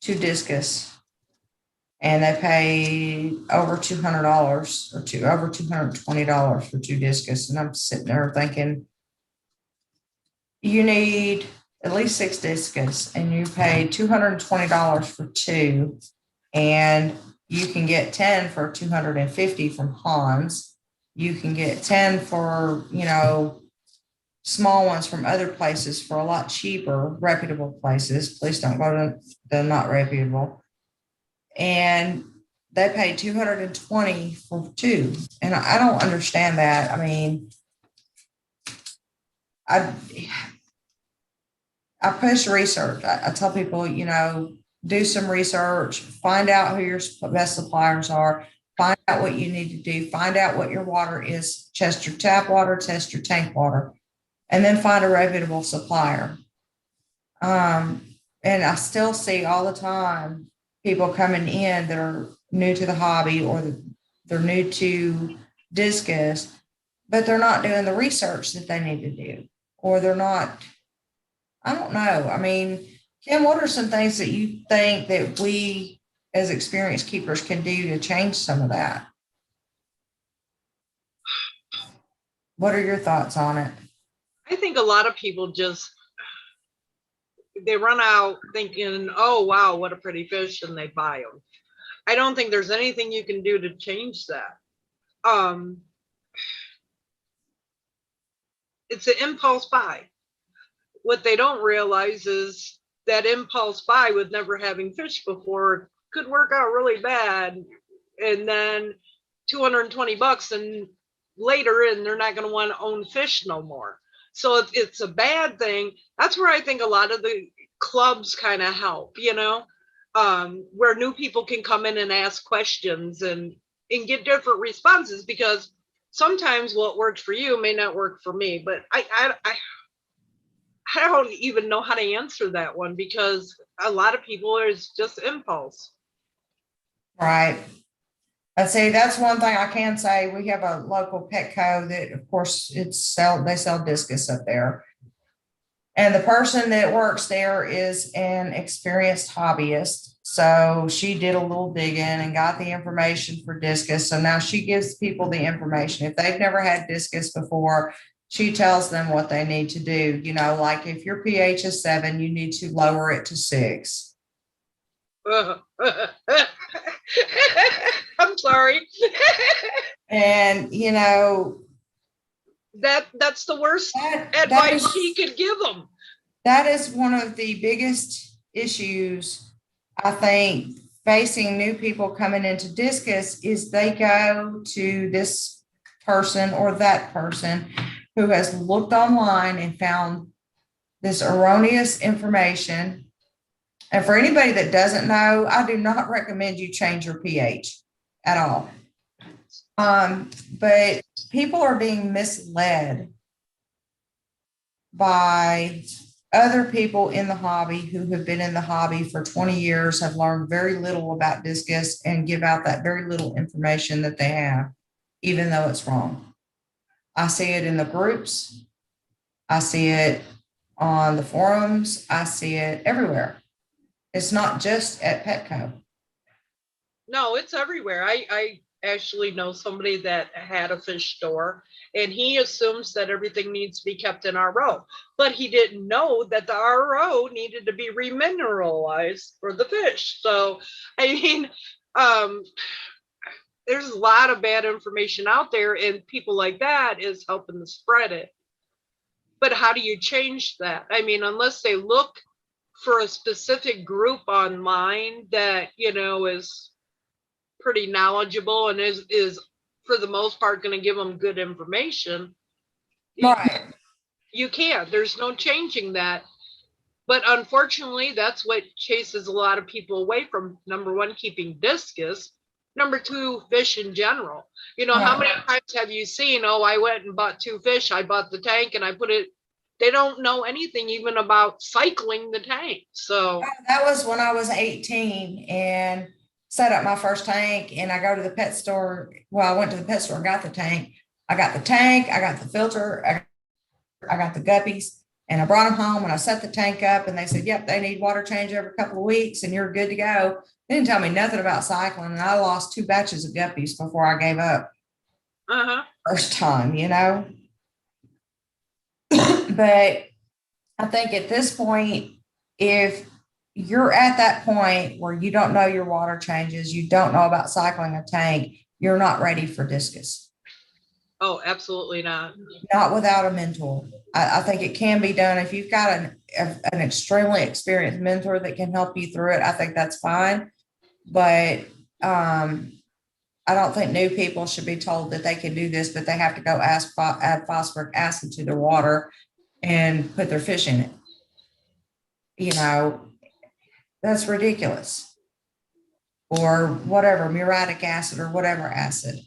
2 discus, and they paid over $200 or over $220 for 2 discus. And I'm sitting there thinking, you need at least 6 discus, and you paid $220 for 2, and you can get 10 for $250 from Hans. You can get 10 for, small ones from other places for a lot cheaper, reputable places. Please don't go to the not reputable. And they pay 220 for two. And I don't understand that. I mean, I push research. I tell people, do some research, find out who your best suppliers are, find out what you need to do, find out what your water is, test your tap water, test your tank water, and then find a reputable supplier. And I still see all the time people coming in that are new to the hobby, or they're new to discus, but they're not doing the research that they need to do, or they're not, I don't know. I mean, Kim, what are some things that you think that we as experienced keepers can do to change some of that? What are your thoughts on it? I think a lot of people just, they run out thinking, oh, wow, what a pretty fish, and they buy them. I don't think there's anything you can do to change that. It's an impulse buy. What they don't realize is that impulse buy with never having fished before could work out really bad. And then $220 and later, and they're not going to want to own fish no more. So it's a bad thing. That's where I think a lot of the clubs kind of help, where new people can come in and ask questions and get different responses, because sometimes what works for you may not work for me. But I don't even know how to answer that one, because a lot of people is just impulse. Right. I say that's one thing I can say. We have a local Petco that, of course, they sell discus up there. And the person that works there is an experienced hobbyist. So she did a little digging and got the information for discus. So now she gives people the information. If they've never had discus before, she tells them what they need to do. Like if your pH is 7, you need to lower it to 6. I'm sorry. And that's the worst advice she could give them. That is one of the biggest issues, I think, facing new people coming into discus, is they go to this person or that person who has looked online and found this erroneous information. And for anybody that doesn't know, I do not recommend you change your pH at all. But people are being misled by other people in the hobby who have been in the hobby for 20 years, have learned very little about discus, and give out that very little information that they have, even though it's wrong. I see it in the groups. I see it on the forums. I see it everywhere. It's not just at Petco. No, it's everywhere. I actually know somebody that had a fish store, and he assumes that everything needs to be kept in RO, but he didn't know that the RO needed to be remineralized for the fish. So, I mean, there's a lot of bad information out there, and people like that is helping to spread it. But how do you change that? I mean, unless they look for a specific group online that, is pretty knowledgeable and is for the most part going to give them good information. Right. You can't. There's no changing that. But unfortunately, that's what chases a lot of people away from, number one, keeping discus. Number two, fish in general. How many times have you seen, I went and bought 2 fish, I bought the tank and I put it, they don't know anything even about cycling the tank. So that was when I was 18 and set up my first tank, and I go to the pet store. Well, I went to the pet store and got the tank. I got the tank, I got the filter, I got the guppies, and I brought them home and I set the tank up, and they said, yep, they need water change every couple of weeks and you're good to go. They didn't tell me nothing about cycling, and I lost 2 batches of guppies before I gave up. First time, But I think at this point, if you're at that point where you don't know your water changes, you don't know about cycling a tank, you're not ready for discus. Oh, absolutely not. Not without a mentor. I think it can be done. If you've got an extremely experienced mentor that can help you through it, I think that's fine. But I don't think new people should be told that they can do this, but they have to go add phosphoric acid to their water and put their fish in it. You know, that's ridiculous. Or whatever, muriatic acid or whatever acid.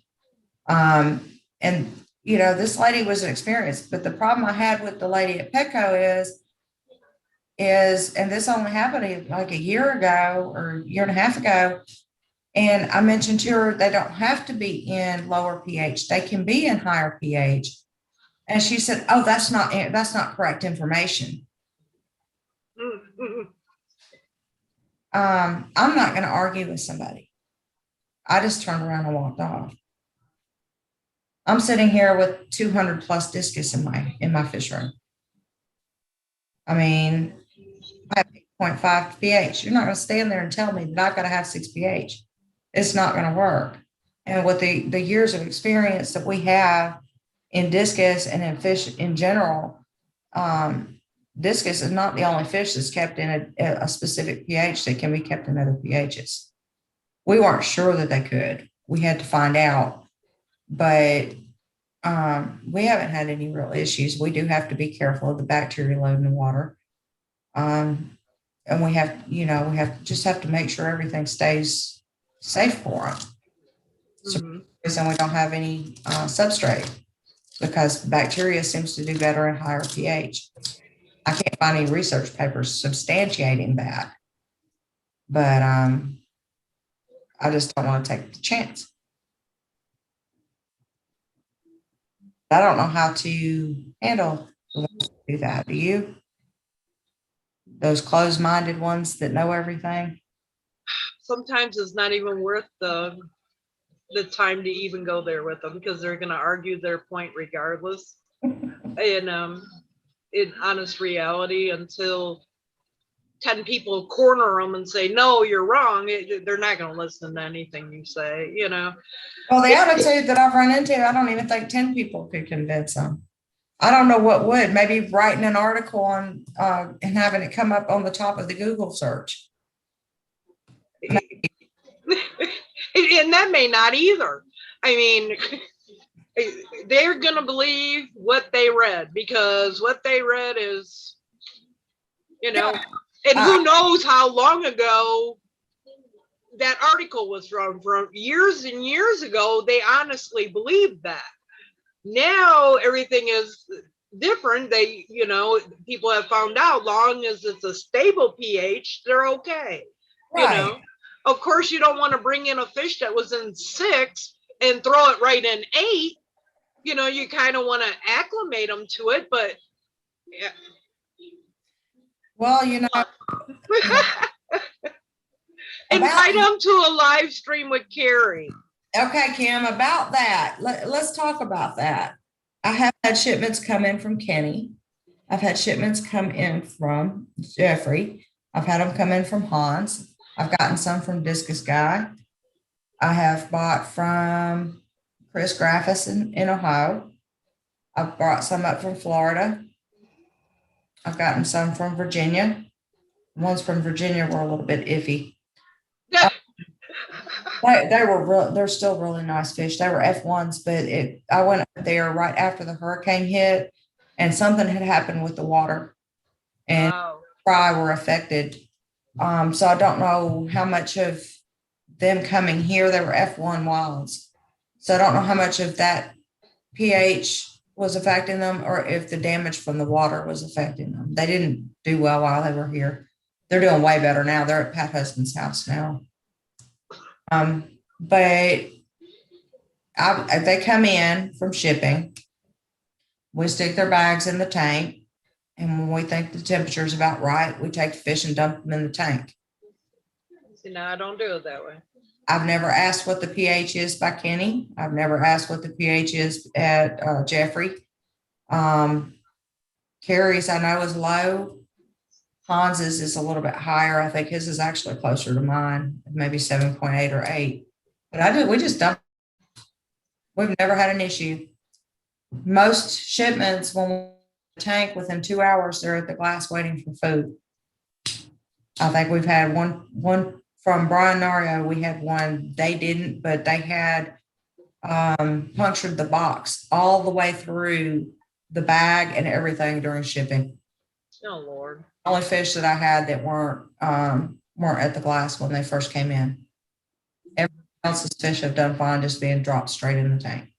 And this lady was experienced, but the problem I had with the lady at Petco and this only happened like a year ago or a year and a half ago. And I mentioned to her, they don't have to be in lower pH. They can be in higher pH. And she said, oh, that's not correct information. I'm not going to argue with somebody. I just turned around and walked off. I'm sitting here with 200 plus discus in my fish room. I mean, I have 8.5 pH. You're not going to stand there and tell me that I've got to have 6 pH. It's not going to work. And with the years of experience that we have in discus and in fish in general, discus is not the only fish that's kept in a specific pH that can be kept in other pHs. We weren't sure that they could. We had to find out. But we haven't had any real issues. We do have to be careful of the bacteria load in the water. And we have to make sure everything stays safe for them. So we don't have any substrate because bacteria seems to do better in higher pH. I can't find any research papers substantiating that, but I just don't want to take the chance. I don't know how to handle do that. Do you? Those closed-minded ones that know everything? Sometimes it's not even worth the time to even go there with them because they're going to argue their point regardless. And in honest reality, until 10 people corner them and say, no, you're wrong, they're not going to listen to anything you say, Well, the attitude that I've run into, I don't even think 10 people could convince them. I don't know what would. Maybe writing an article on and having it come up on the top of the Google search. And that may not either. I mean, they're going to believe what they read because what they read is, and who knows how long ago that article was from years and years ago. They honestly believed that. Now everything is different. People have found out long as it's a stable pH, they're okay. Right. Of course, you don't want to bring in a fish that was in 6 and throw it right in 8. You kind of want to acclimate them to it, but yeah. Well, invite them to a live stream with Carrie. Okay, Kim, about that. Let's talk about that. I have had shipments come in from Kenny. I've had shipments come in from Jeffrey. I've had them come in from Hans. I've gotten some from Discus Guy. I have bought from Chris Graffis in Ohio. I've brought some up from Florida. I've gotten some from Virginia. Ones from Virginia were a little bit iffy. They're still really nice fish. They were F1s, but I went up there right after the hurricane hit and something had happened with the water and fry were affected. So I don't know how much of them coming here, they were F1 wilds. So I don't know how much of that pH was affecting them or if the damage from the water was affecting them. They didn't do well while they were here. They're doing way better now. They're at Pat Husband's house now. But they come in from shipping. We stick their bags in the tank. And when we think the temperature is about right, we take the fish and dump them in the tank. See, now I don't do it that way. I've never asked what the pH is by Kenny. I've never asked what the pH is at Jeffrey. Carrie's, I know, is low. Hans's is a little bit higher. I think his is actually closer to mine, maybe 7.8 or 8. But we just dump. We've never had an issue. most shipments, when we tank within 2 hours, they're at the glass waiting for food. I think we've had one from Brian Nario. We had one, they didn't, but they had punctured the box all the way through the bag and everything during shipping. Oh, Lord. Only fish that I had that weren't at the glass when they first came in. Everyone else's fish have done fine, just being dropped straight in the tank.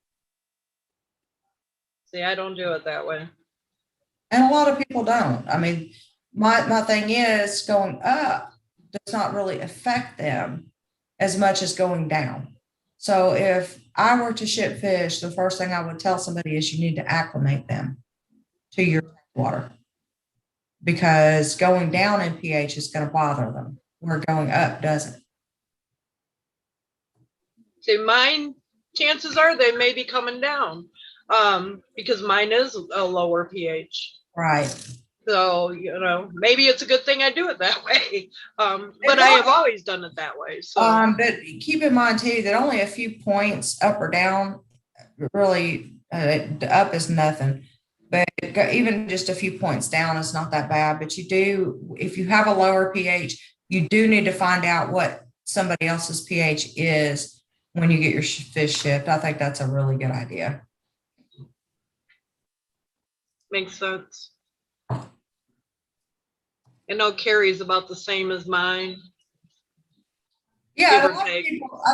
See, I don't do it that way. And a lot of people don't. I mean, my thing is going up does not really affect them as much as going down. So if I were to ship fish, the first thing I would tell somebody is you need to acclimate them to your water, because going down in pH is going to bother them, where going up doesn't. See, mine, chances are they may be coming down because mine is a lower pH. Right. So, you know, maybe it's a good thing I do it that way. But I have always done it that way. So, but keep in mind too that only a few points up or down, really, up is nothing. But even just a few points down is not that bad. But you do, if you have a lower pH, you do need to find out what somebody else's pH is when you get your fish shipped. I think that's a really good idea. makes sense. I know Carrie's about the same as mine. Yeah, I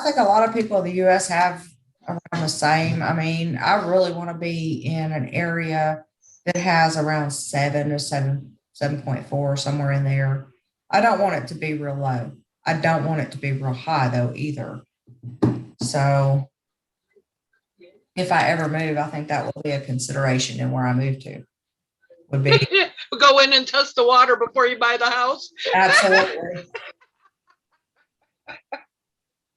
think a lot of people in the US have around the same. I mean, I really want to be in an area that has around 7 or 7.4, somewhere in there. I don't want it to be real low. I don't want it to be real high though either. So if I ever move, I think that will be a consideration in where I move to. Would be Go in and test the water before you buy the house. absolutely.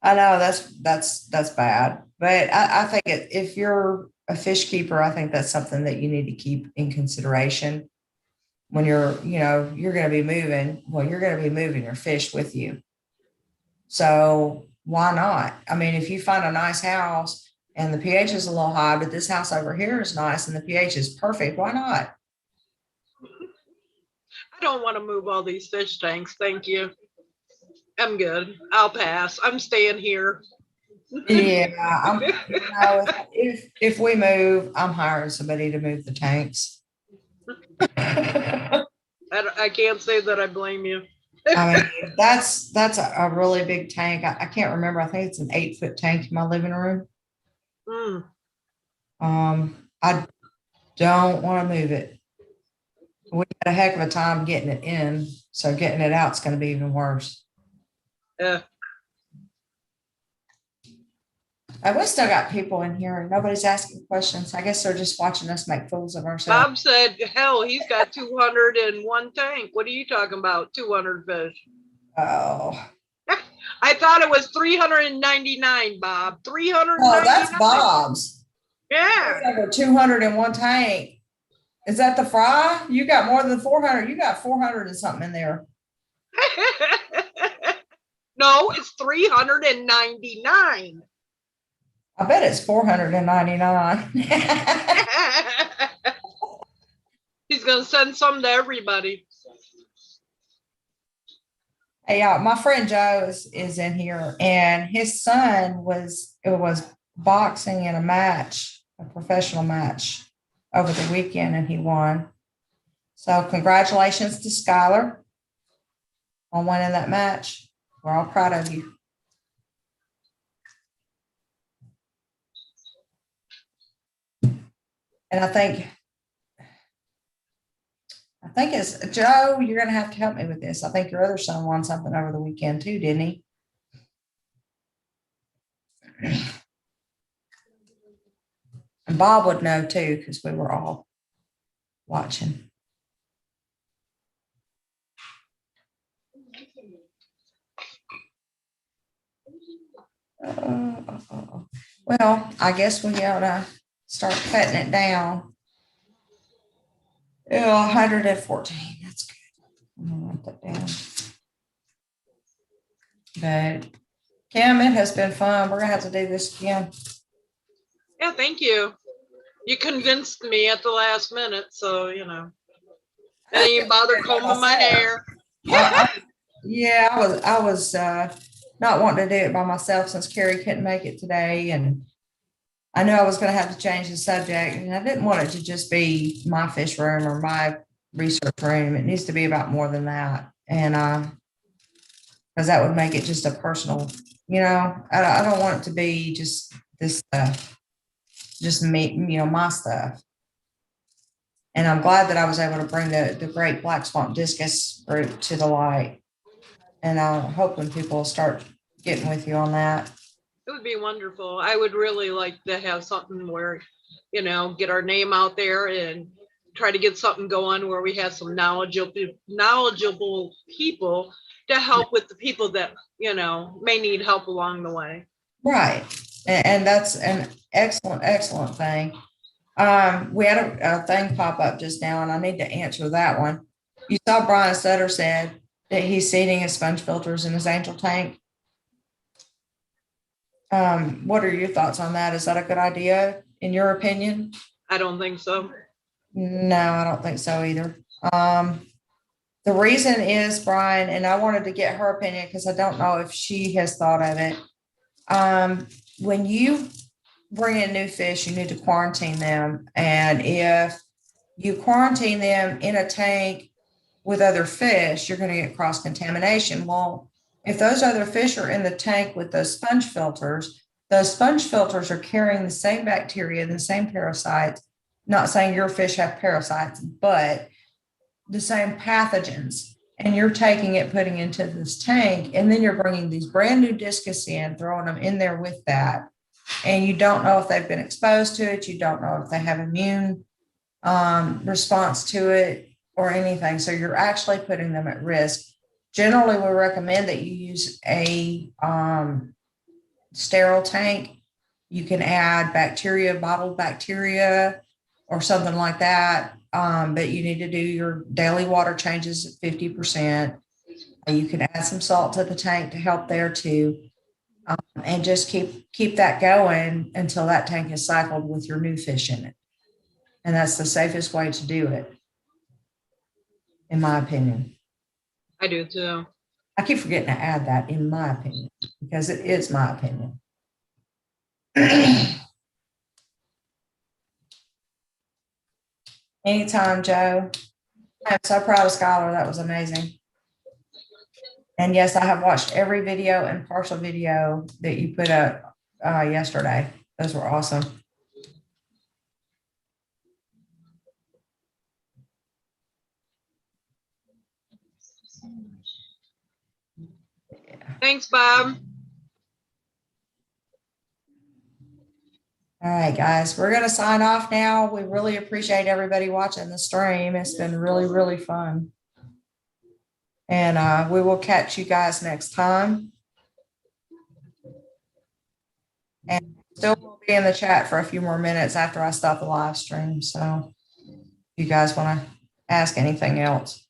I know that's bad, but I think if you're a fish keeper, I think that's something that you need to keep in consideration when you're going to be moving. Well, you're going to be moving your fish with you. So why not? I mean, if you find a nice house and the pH is a little high, but this house over here is nice and the pH is perfect, why not? I don't want to move all these fish tanks. Thank you. I'm good. I'll pass. I'm staying here. Yeah, if we move, I'm hiring somebody to move the tanks. I can't say that I blame you. I mean, that's a really big tank. I can't remember. I think it's an 8-foot tank in my living room. I don't want to move it. We had a heck of a time getting it in, so getting it out is going to be even worse. Yeah. We still got people in here and nobody's asking questions. I guess they're just watching us make fools of ourselves. Bob said, hell, he's got 201 tank. What are you talking about? 200 fish. Oh. I thought it was 399, Bob. 399. Oh, that's Bob's. Yeah. Over 201 tank. Is that the fry? You got more than 400. You got 400 and something in there. No, it's 399. I bet it's 499. He's going to send some to everybody. Hey, my friend Joe is in here, and his son was boxing in a professional match over the weekend, and he won. So congratulations to Skylar on winning that match. We're all proud of you. And I think it's Joe, you're going to have to help me with this. I think your other son won something over the weekend too, didn't he? And Bob would know too, because we were all watching. Well, I guess we ought to start cutting it down. Oh, 114. That's good. I'm gonna write that down. But Kim, it has been fun. We're gonna have to do this again. Yeah, thank you. You convinced me at the last minute, so you know. I didn't even bother combing my hair. Yeah, I was not wanting to do it by myself since Carrie couldn't make it today, and I knew I was going to have to change the subject, and I didn't want it to just be my fish room or my research room. It needs to be about more than that, and because that would make it just a personal, I don't want it to be just this stuff, just me, my stuff. And I'm glad that I was able to bring the Great Black Swamp Discus group to the light. And I'm hoping people will start getting with you on that. It would be wonderful. I would really like to have something where, get our name out there and try to get something going where we have some knowledgeable people to help with the people that, may need help along the way. Right. And that's an excellent thing. We had a thing pop up just now, and I need to answer that one. You saw Brian Sutter said that he's seeding his sponge filters in his angel tank. What are your thoughts on that? Is that a good idea in your opinion? I don't think so. No, I don't think so either. The reason is, Brian, and I wanted to get her opinion because I don't know if she has thought of it. When you bring in new fish, you need to quarantine them. And if you quarantine them in a tank with other fish, you're going to get cross contamination. Well, if those other fish are in the tank with those sponge filters are carrying the same bacteria, the same parasites. Not saying your fish have parasites, but the same pathogens. And you're taking it, putting it into this tank, and then you're bringing these brand new discus in, throwing them in there with that. And you don't know if they've been exposed to it. You don't know if they have immune response to it or anything. So you're actually putting them at risk. Generally, we recommend that you use a sterile tank. You can add bottled bacteria or something like that. But you need to do your daily water changes at 50%. You can add some salt to the tank to help there too. And just keep that going until that tank is cycled with your new fish in it. And that's the safest way to do it, in my opinion. I do too. I keep forgetting to add that, in my opinion, because it is my opinion. Anytime, Joe. I'm so proud of Skylar. That was amazing. And yes, I have watched every video and partial video that you put up yesterday. Those were awesome. Thanks, Bob. All right, guys, we're going to sign off now. We really appreciate everybody watching the stream. It's been really, really fun. And we will catch you guys next time. And still will be in the chat for a few more minutes after I stop the live stream. So if you guys want to ask anything else.